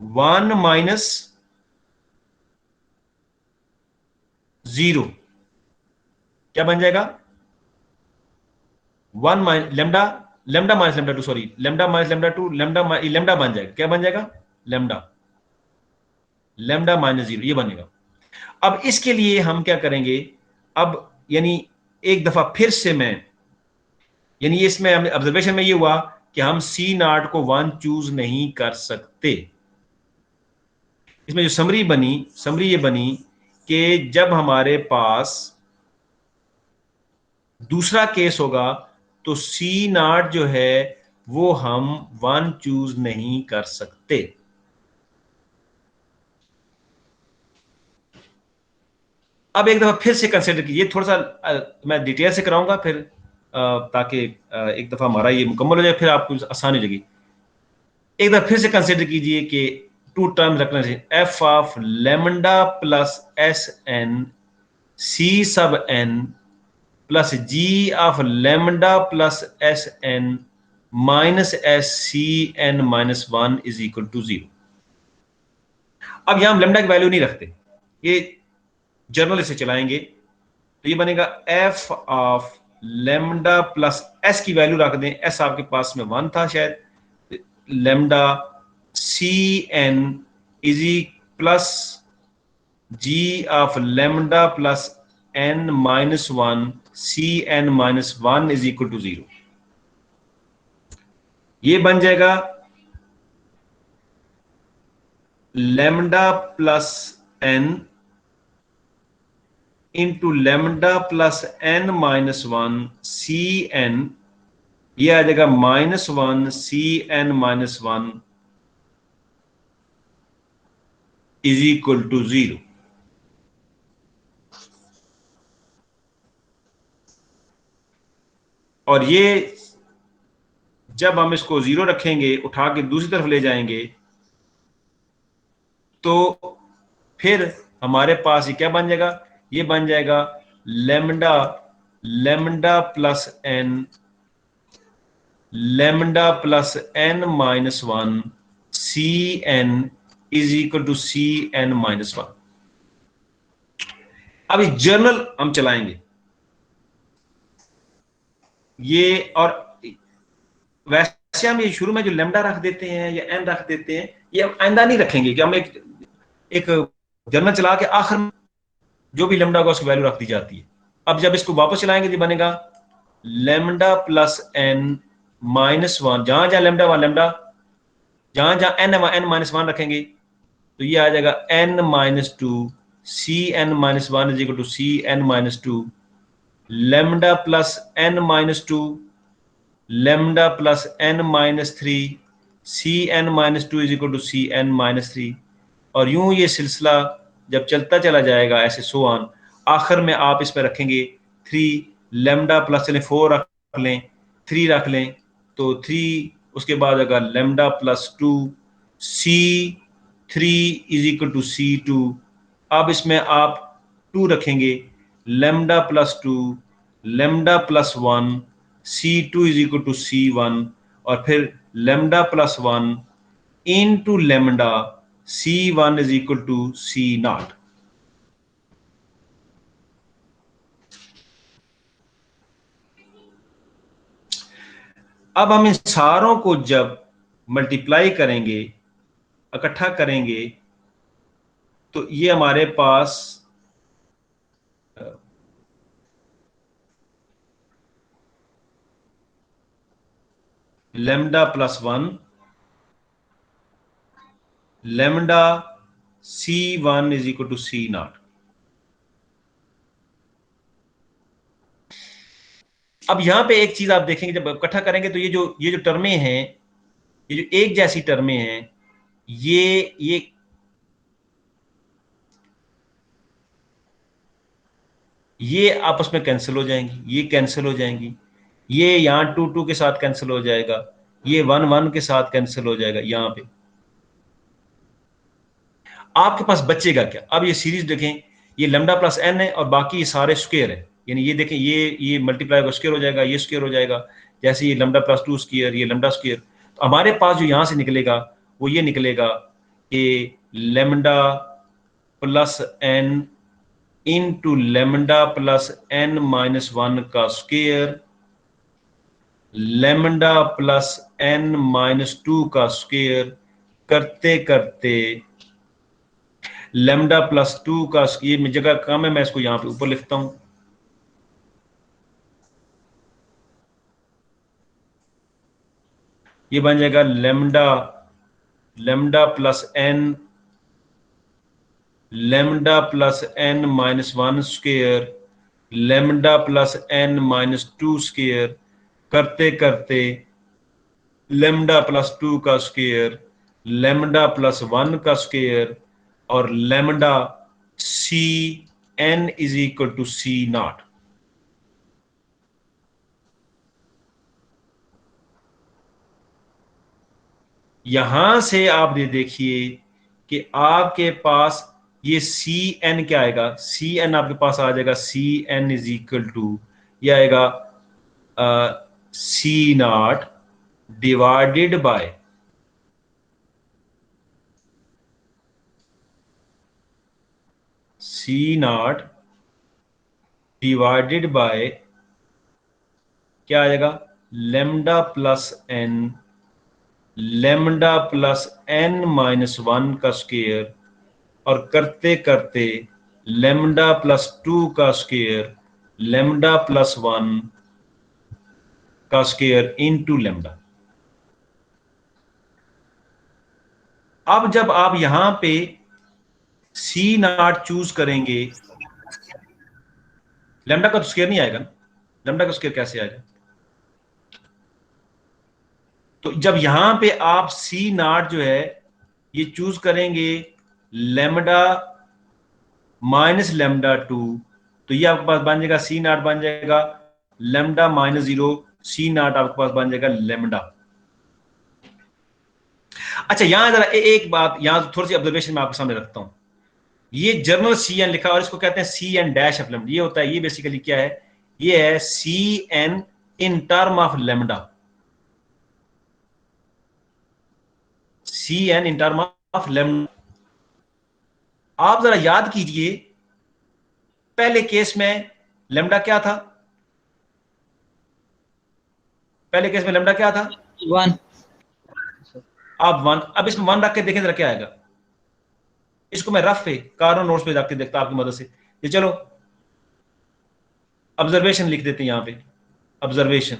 1 माइनस 0 क्या बन जाएगा, 1 minus lambda, lambda minus lambda 2, sorry, lambda minus lambda 2, lambda बन जाएगा, क्या बन जाएगा, लैम्डा, लैम्डा माइनस 0 ये बनेगा। अब इसके लिए हम क्या करेंगे, अब यानी एक दफा फिर से मैं, यानी इसमें ऑब्जर्वेशन में ये हुआ कि हम सी नॉट को 1 चूज नहीं कर सकते। इसमें जो समरी बनी, समरी ये बनी कि जब हमारे पास दूसरा केस होगा तो सी नॉट जो है वो हम 1 चूज नहीं कर सकते। अब एक दफा फिर से कंसिडर कीजिए, थोड़ा सा मैं डिटेल से कराऊंगा फिर ताकि एक दफा हमारा ये मुकम्मल हो जाए, फिर आपको आसानी हो जाएगी। एक दफा फिर से कंसिडर कीजिए कि टू टर्म रखना चाहिए, F of lambda plus S N C sub N plus G of lambda plus S N minus S C N minus 1 is equal to 0। अब यहां हम लेमडा की वैल्यू नहीं रखते, ये जर्नल से चलाएंगे, तो ये बनेगा F of lambda plus S की वैल्यू रख दें, एस आपके पास में 1 था शायद, lambda C N easy plus G of lambda plus N minus 1 C N minus 1 is equal to 0। ये बन जाएगा lambda plus N into lambda plus N minus 1 C N, ये आ जाएगा -1 C N minus 1 is equal to 0। और ये जब हम इसको 0 रखेंगे, उठा के दूसरी तरफ ले जाएंगे, तो फिर हमारे पास ये क्या बन जाएगा, ये बन जाएगा lambda, lambda plus N, lambda plus N minus 1 C N is equal to C N minus 1। अब इस जर्नल हम चलाएंगे ये, और वैसे हम ये शुरू में जो लेमडा रख देते हैं या एन रख देते हैं, ये हम आइंदा नहीं रखेंगे कि हम एक जर्नल चला के आखिर में जो भी लेमडा होगा उसकी वैल्यू रख दी जाती है। अब जब इसको वापस चलाएंगे तो बनेगा लेमडा प्लस एन माइनस 1, जहां जहां लेमडा वहां लेमडा, जहां जहां एन है एन माइनस 1 रखेंगे, तो ये आ जाएगा N minus 2 C N minus 1 is equal to C N minus 2, lambda plus N minus 2 lambda plus N minus 3 C N minus 2 is equal to C N minus 3। और यूं ये सिलसिला जब चलता चला जाएगा ऐसे सो ऑन, आखिर में आप इस पर रखेंगे 3 लेमडा प्लस, चलें 4 रख लें, 3 रख लें, तो 3 उसके बाद अगर lambda plus 2 C 3 is equal to C 2। अब इसमें आप 2 रखेंगे, lambda plus 2 lambda plus 1 C 2 is equal to C 1, और फिर lambda plus 1 into lambda C1 is equal to C naught। अब हम इन सारों को जब मल्टीप्लाई करेंगे, इकट्ठा करेंगे, तो ये हमारे पास lambda plus 1 lambda C1 is equal to C not. अब यहां पे एक चीज आप देखेंगे, जब इकट्ठा करेंगे तो ये जो टर्में हैं, ये जो एक जैसी टर्में हैं, ये ये आपस में कैंसिल हो जाएंगी, ये कैंसिल हो जाएंगी, ये यहाँ 2 2 के साथ कैंसिल हो जाएगा, ये 1 1 के साथ कैंसिल हो जाएगा। यहाँ पे आपके पास बचेगा क्या? अब ये सीरीज देखें, ये लैम्डा प्लस एन है और बाकी ये सारे स्क्वायर है, यानी ये देखें ये मल्टीप्लाई का स्क्वायर हो जाएगा, ये स्क्वायर हो जाएगा, जैसे ये लैम्डा प्लस 2 स्क्वायर, ये लैम्डा स्क्वायर। तो हमारे पास जो यहाँ से निकलेगा वो ये निकलेगा कि lambda plus N into lambda plus N minus 1 का square, lambda plus N minus 2 का स्क्वायर करते करते लैम्डा प्लस 2 का, ये जगह कम है, मैं इसको यहां पे ऊपर लिखता हूं, ये बन जाएगा lambda lambda plus N, lambda plus N minus 1 square, lambda plus N minus 2 square करते करते लैम्डा प्लस 2 का स्क्वायर, लैम्डा प्लस 1 का स्क्वायर, और lambda C N is equal to C naught. यहां से आप ये देखिए कि आपके पास ये सी एन क्या आएगा, सी एन आपके पास आ जाएगा C N is equal to, ये आएगा C not divided by C not divided by क्या आ जाएगा, lambda plus N, lambda plus N minus 1 का स्क्वायर, और करते करते लेमडा प्लस 2 का स्क्वायर, लेमडा प्लस 1 का स्क्वायर इनटू लेमडा। अब जब आप यहां पे सी नॉट चूज करेंगे, लेमडा का तो स्क्वायर नहीं आएगा ना, लेमडा का स्क्वायर कैसे आएगा? तो जब यहां पे आप सी नॉट जो है ये चूज करेंगे लेमडा माइनस लेमडा 2, तो ये आपके पास बन जाएगा सी नॉट बन जाएगा लेमडा माइनस 0, सी नॉट आपके पास बन जाएगा लेमडा। अच्छा यहां जरा एक बात, यहां थोड़ी सी ऑब्जर्वेशन मैं आपके सामने रखता हूं। ये जर्नल सी एन लिखा और इसको कहते हैं C N dash of lambda. ये होता है, ये बेसिकली क्या है, ये है C N in term of lambda, C N in term of lambda. आप जरा याद कीजिए पहले केस में लेमडा क्या था, पहले केस में लेमडा क्या था, 1। आप 1, अब इसमें 1 रख के देखें जरा क्या आएगा। इसको मैं रफ पे कार्बन नोट्स पे जाके देखता आपकी मदद से। ये चलो ऑब्जर्वेशन लिख देते हैं यहां पे, ऑब्जर्वेशन।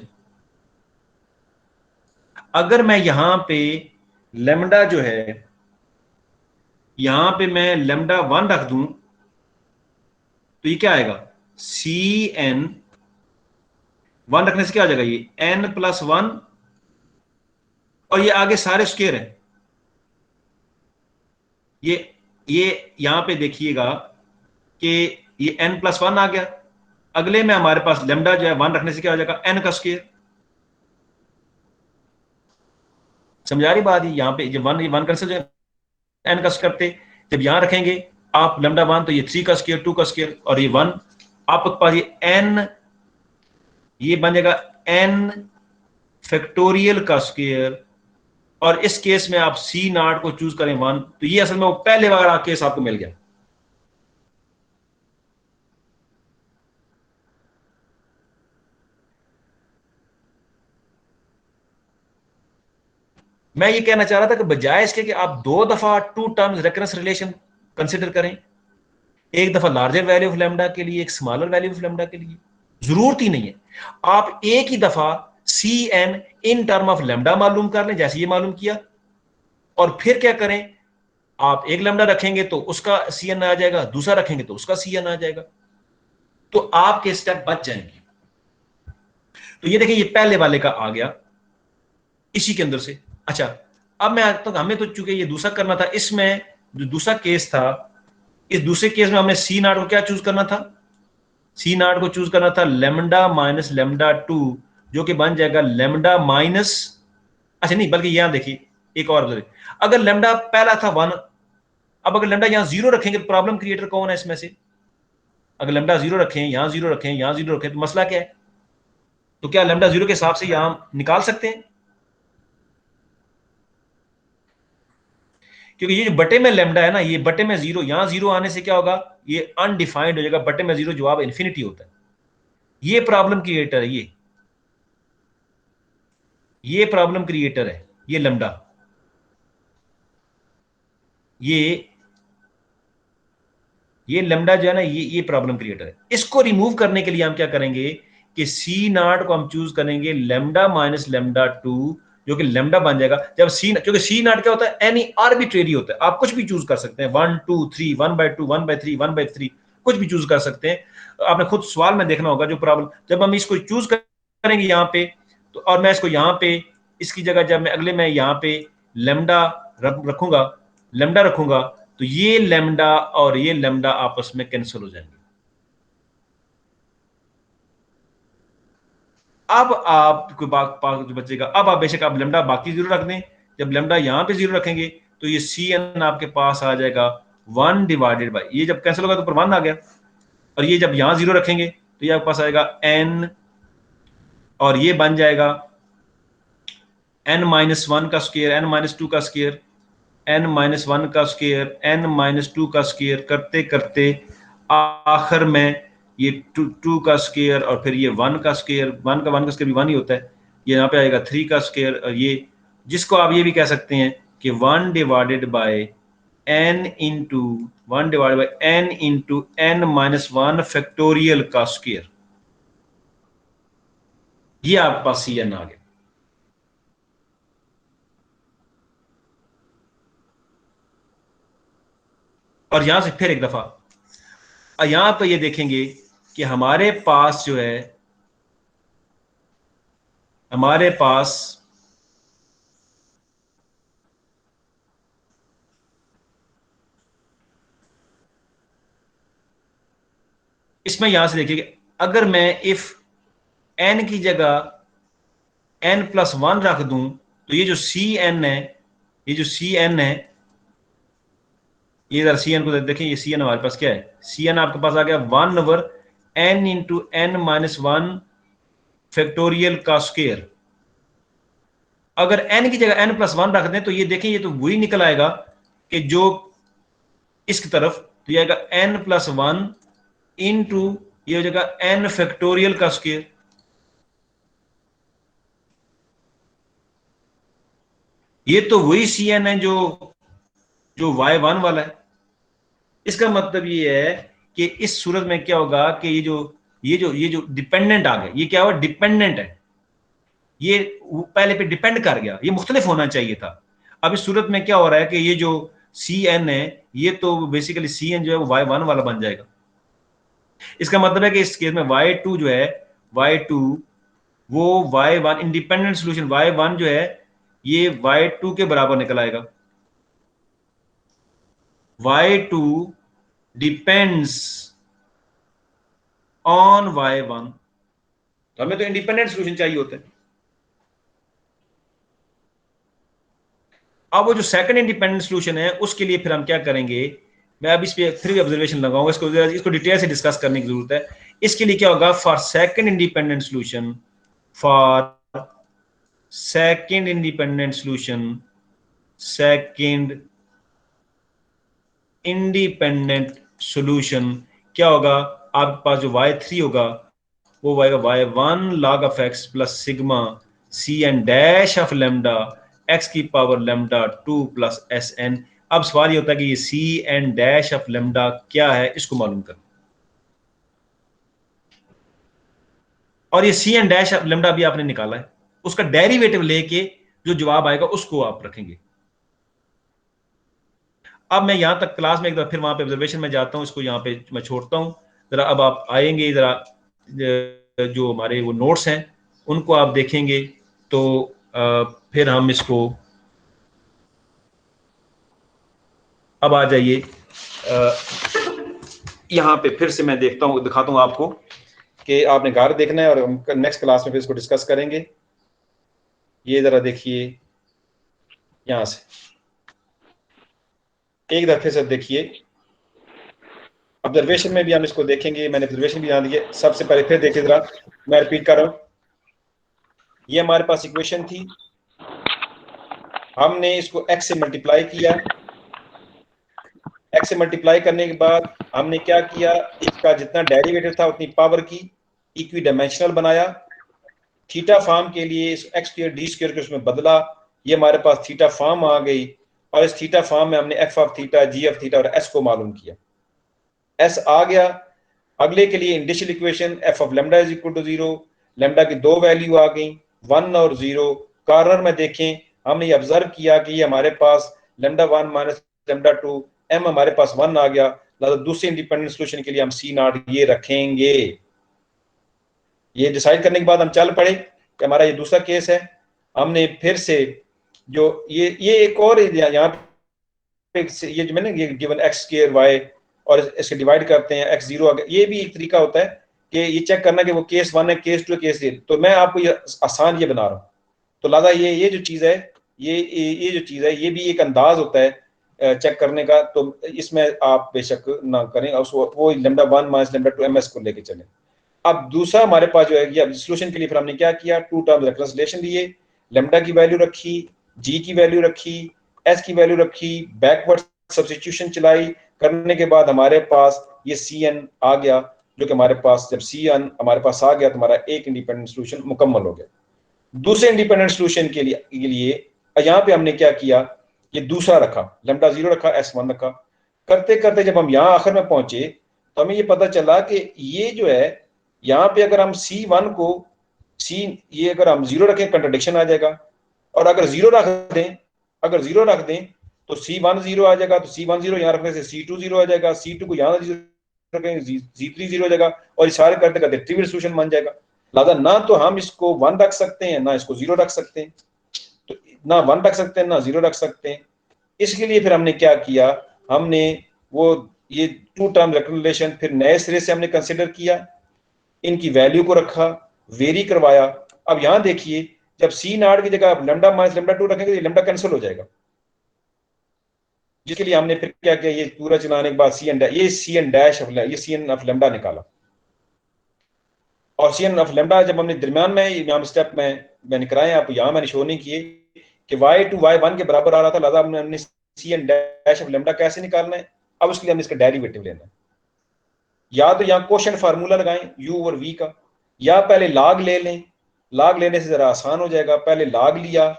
अगर मैं यहां पे लेमडा जो है, यहां पे मैं लेमडा 1 रख दूं तो ये क्या आएगा, सी एन, 1 रखने से क्या हो जाएगा, ये एन प्लस 1, और ये आगे सारे स्क्वायर हैं। ये यहां पे देखिएगा कि ये n प्लस 1 आ गया, अगले में हमारे पास लेमडा जो है 1 रखने से क्या हो जाएगा, n का स्क्वायर। समझा रही बात? यहां पे जब 1 कर से n का स्क्वायर करते, जब यहां रखेंगे आप लेमडा 1 तो ये 3 का स्क्वायर, 2 का स्क्वायर, और ये 1 आपके पास ये n, ये बन जाएगा n फैक्टोरियल का स्क्वायर, और इस केस में आप सी नॉट को चूज करें 1, तो ये असल में वो पहले वाला केस आपको मिल गया। मैं ये कहना चाह रहा था कि बजाय इसके कि आप 2 दफा 2 टर्म्स रेकरेंस रिलेशन कंसिडर करें, एक दफा लार्जर वैल्यू ऑफ लेमडा के लिए, एक स्मॉलर वैल्यू ऑफ लेमडा के लिए, जरूरत ही नहीं है। आप एक ही दफा C N in term of lambda मालूम कर लें, जैसे ये मालूम किया, और फिर क्या करें, आप एक लेमडा रखेंगे तो उसका सी एन आ जाएगा, दूसरा रखेंगे तो उसका सी एन आ जाएगा, तो आपके स्टेप बच जाएंगे। तो ये देखिए ये पहले वाले का आ गया इसी के अंदर से। अच्छा अब मैं तो हमें तो चूंकि ये दूसरा करना था, इसमें जो दूसरा केस था, इस दूसरे केस में हमने सी नॉट को क्या चूज करना था, सी नॉट को चूज करना था लेमडा माइनस लेमडा 2 जो कि बन जाएगा लेमडा माइनस, अच्छा नहीं बल्कि यहां देखिए एक और, अगर लेमडा पहला था 1, अब अगर लेमडा यहां 0 रखेंगे तो प्रॉब्लम क्रिएटर कौन है इसमें से? अगर लेमडा 0 रखें, यहां 0 रखें, यहां 0 रखें, तो मसला क्या है? तो क्या लेमडा 0 के हिसाब से यहां निकाल सकते हैं? क्योंकि ये जो बटे में लेमडा है ना, ये बटे में 0, यहां 0 आने से क्या होगा, ये अनडिफाइंड हो जाएगा, बटे में 0 जवाब इन्फिनिटी होता है। ये प्रॉब्लम क्रिएटर है, ये प्रॉब्लम क्रिएटर है, ये लेमडा, ये लेमडा जो है ना, ये प्रॉब्लम क्रिएटर है। इसको रिमूव करने के लिए हम क्या करेंगे कि सी नॉट को हम चूज करेंगे लेमडा माइनस लेमडा 2, जो कि लेमडा बन जाएगा जब सी, क्योंकि सी नॉट क्या होता है, एनी आर्बिट्रेरी होता है, आप कुछ भी चूज कर सकते हैं, 1 2 3 1/2 1/3 1/3, कुछ भी चूज कर सकते हैं। आपने खुद सवाल में देखना होगा, जो प्रॉब्लम जब हम इसको चूज करेंगे यहाँ पे, तो और मैं इसको यहाँ पे, इसकी जगह जब मैं अगले में यहाँ पे लेमडा रखूंगा, लेमडा रखूंगा, तो ये लेमडा और ये लेमडा आपस में कैंसिल हो जाएंगे। अब आपको जो बचेगा, अब आप बेशक आप लेमडा बाकी 0 रख दें, जब लेमडा यहां पे 0 रखेंगे तो ये सी एन आपके पास आ जाएगा 1 डिवाइडेड बाई, ये जब कैंसिल होगा तो ऊपर 1 आ गया, और ये जब यहां 0 रखेंगे तो ये आपके पास आएगा n, और ये बन जाएगा n-1 का स्क्वायर, n-2 का स्क्वायर, n-1 का स्क्वायर, n-2 का स्क्वायर करते करते आखिर में ये 2 का स्क्वायर, और फिर ये 1 का स्क्वायर, 1 का स्क्वायर भी 1 ही होता है, ये यहाँ पे आएगा 3 का स्क्वायर, और ये जिसको आप ये भी कह सकते हैं कि 1 divided by n into 1 divided by n into n-1 factorial का स्क्वायर, ये आपके पास सी एन आ गया। और यहां से फिर एक दफा यहां पर ये देखेंगे कि हमारे पास जो है, हमारे पास इसमें यहां से देखिए कि अगर मैं इफ n की जगह n+1 रख दूं, तो ये जो सी एन है, ये जो सी एन है, ये सी एन को देखें, ये सी एन हमारे पास क्या है, सी एन आपके पास आ गया 1/n इंटू n-1 फैक्टोरियल का स्क्वायर। अगर n की जगह n+1 रख दें तो ये देखें, ये तो वही निकल आएगा कि जो इसकी तरफ, तो ये आएगा n+1 इंटू, ये हो जाएगा n फैक्टोरियल का स्क्वायर। ये तो वही सी एन है जो जो y1 वाला है। इसका मतलब ये है कि इस सूरत में क्या होगा कि ये जो डिपेंडेंट आ गया, ये क्या हुआ, डिपेंडेंट है, ये पहले पे डिपेंड कर गया, ये मुख्तलिफ होना चाहिए था। अब इस सूरत में क्या हो रहा है कि ये जो सी एन है, ये तो बेसिकली सी एन जो है वो y1 वाला बन जाएगा। इसका मतलब है कि इस केस में y2 जो है, y2 वो y1 इंडिपेंडेंट सोल्यूशन, y1 जो है ये y2 के बराबर निकल आएगा। y2 डिपेंड्स ऑन y1, तो हमें तो इंडिपेंडेंट सोल्यूशन चाहिए होता है। अब वो जो सेकंड इंडिपेंडेंट सोल्यूशन है उसके लिए फिर हम क्या करेंगे, मैं अब इस पे फिर भी ऑब्जर्वेशन लगाऊंगा, इसको डिटेल से डिस्कस करने की जरूरत है। इसके लिए क्या होगा, for second independent solution, for second independent solution, second independent solution क्या होगा, आपके पास जो y3 होगा वो आएगा y1 log of x plus sigma C N dash of lambda x की power lambda 2 plus S N. अब सवाल ये होता है कि ये C N dash of lambda क्या है, इसको मालूम करना, और ये C N dash of lambda भी आपने निकाला है, उसका डेरिवेटिव लेके जो जवाब आएगा उसको आप रखेंगे। अब मैं यहां तक क्लास में एक बार फिर वहां पे ऑब्जर्वेशन में जाता हूं, इसको यहां पे मैं छोड़ता हूं जरा। अब आप आएंगे जरा, जो हमारे वो नोट्स हैं उनको आप देखेंगे, तो फिर हम इसको, अब आ जाइए यहां पे फिर से मैं देखता हूं, दिखाता हूं आपको कि आपने घर देखना है और हम नेक्स्ट क्लास में फिर इसको डिस्कस करेंगे। ये जरा देखिए यहां से एक दफे से देखिए, ऑब्जर्वेशन में भी हम इसको देखेंगे, मैंने ऑब्जर्वेशन भी यहाँ दिए। सबसे पहले फिर देखिए जरा, मैं रिपीट कर रहा हूँ, ये हमारे पास इक्वेशन थी, हमने इसको x से मल्टीप्लाई किया, x से मल्टीप्लाई करने के बाद हमने क्या किया, इसका जितना डेरिवेटिव था उतनी पावर की इक्वी डायमेंशनल बनाया, थीटा फॉर्म के लिए इस x स्क्वायर डी स्क्वायर को उसमें बदला, ये हमारे पास थीटा फॉर्म आ गई, और इस थीटा फॉर्म में हमने f of theta, g of theta और s को मालूम किया। s आ गया, अगले के लिए indicial equation f of lambda is equal to 0, lambda की दो वैल्यू आ गई 1 और 0। कॉर्नर में देखें, हमने ये ऑब्जर्व किया कि ये हमारे पास लैम्डा 1 माइनस लैम्डा 2, m हमारे पास 1 आ गया, लिहाजा दूसरे इंडिपेंडेंट सॉल्यूशन के लिए हम c नॉट ये रखेंगे। ये डिसाइड करने के बाद हम चल पड़े कि हमारा ये दूसरा केस है, हमने फिर से जो ये एक और यहाँ पे ये जो मैंने ये गिवन एक्स स्क्वायर वाई और इसके डिवाइड करते हैं x 0 ये भी एक तरीका होता है कि ये चेक करना कि वो केस 1 है, केस 2 है, केस 3। तो मैं आपको ये आसान ये बना रहा हूँ, तो लिहाजा ये जो चीज़ है, ये जो चीज़ है, ये भी एक अंदाज होता है चेक करने का, तो इसमें आप बेशक ना करें, और वो लैम्डा 1 माइनस लैम्डा 2 ms को लेके चलें। अब दूसरा हमारे पास जो है कि सोल्यूशन के लिए फिर हमने क्या किया, टू टर्म रेफरेंस रिलेशन लिए, लैम्डा की वैल्यू रखी, जी की वैल्यू रखी, एस की वैल्यू रखी, बैकवर्ड सब्स्टिट्यूशन चलाई, करने के बाद हमारे पास ये सी एन आ गया, जो कि हमारे पास जब सी एन हमारे पास आ गया तो हमारा एक इंडिपेंडेंट सोल्यूशन मुकम्मल हो गया। दूसरे इंडिपेंडेंट सोल्यूशन के लिए यहाँ पे हमने क्या किया, ये दूसरा रखा, लैम्डा 0 रखा, एस 1 रखा, करते करते जब हम यहाँ आखिर में पहुंचे तो हमें ये पता चला कि ये जो है यहाँ पे अगर हम C1 को ये अगर हम 0 रखें कंट्राडिक्शन आ जाएगा, और अगर 0 रख दें तो C1 0 आ जाएगा, तो C1 0 यहाँ रखने से C2 0 आ जाएगा, C2 को यहाँ रखेंगे C3 0 हो जाएगा, और ये सारे करते करते ट्रिवियल सॉल्यूशन बन जाएगा। लिहाजा ना तो हम इसको 1 रख सकते हैं, ना इसको 0 रख सकते हैं, तो ना 1 रख सकते हैं ना 0 रख सकते हैं। इसके लिए फिर हमने क्या किया, हमने वो ये टू टर्म रिलेशन फिर नए सिरे से हमने कंसिडर किया, इनकी वैल्यू को रखा, वेरी करवाया। अब यहां देखिए, जब सी नॉट की जगह लैम्डा माइनस लैम्डा 2 रखेंगे तो लैम्डा कैंसिल हो जाएगा, जिसके लिए हमने फिर क्या किया, ये पूरा चलाने के बाद सी एन डैश ये सी एन ऑफ लैम्डा निकाला, और सी एन ऑफ लैम्डा जब हमने दरमियान में यहाँ स्टेप में मैंने कराए, आप यहाँ मैंने शो नहीं किए कि y टू y1 के बराबर आ रहा था, लिहाजा हमने C N dash of lambda कैसे निकालना है, अब उसके लिए हमने इसका डेरिवेटिव लेना है। या तो यहाँ क्वोशिएंट फार्मूला लगाएं u और v का, या पहले log ले लें, log लेने से जरा आसान हो जाएगा, पहले log लिया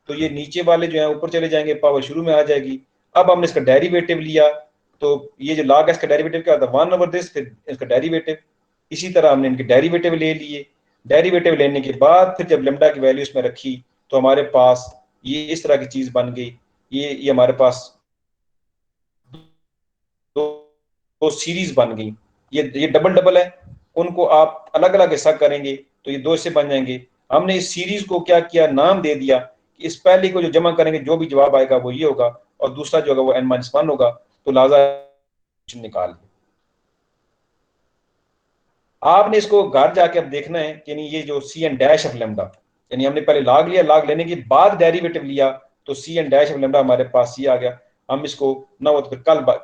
तो ये नीचे वाले जो है ऊपर चले जाएंगे, पावर शुरू में आ जाएगी। अब हमने इसका डेरिवेटिव लिया, तो ये जो log है इसका डेरिवेटिव क्या होता है, 1 ओवर दिस, फिर इसका डेरिवेटिव। इसी तरह हमने इनके डेरिवेटिव ले लिए, डेरिवेटिव लेने के बाद फिर जब लैम्डा की वैल्यू इसमें रखी तो हमारे पास ये इस तरह की चीज बन गई। ये हमारे पास दो सीरीज बन गई, ये डबल डबल है, उनको आप अलग अलग हिस्सा करेंगे तो ये दो हिस्से बन जाएंगे। हमने इस सीरीज को क्या किया, नाम दे दिया कि इस पहले को जो जमा करेंगे जो भी जवाब आएगा वो ये होगा, और दूसरा जो होगा वो n-1 होगा, तो लिहाजा निकाल लिया। आपने इसको घर जाके अब देखना है कि नहीं, ये जो C N dash of lambda, यानी हमने पहले log लिया, log लेने के बाद डेरिवेटिव लिया, तो C N dash of lambda हमारे पास ये आ गया। हम इसको ना वो तो फिर कल फिर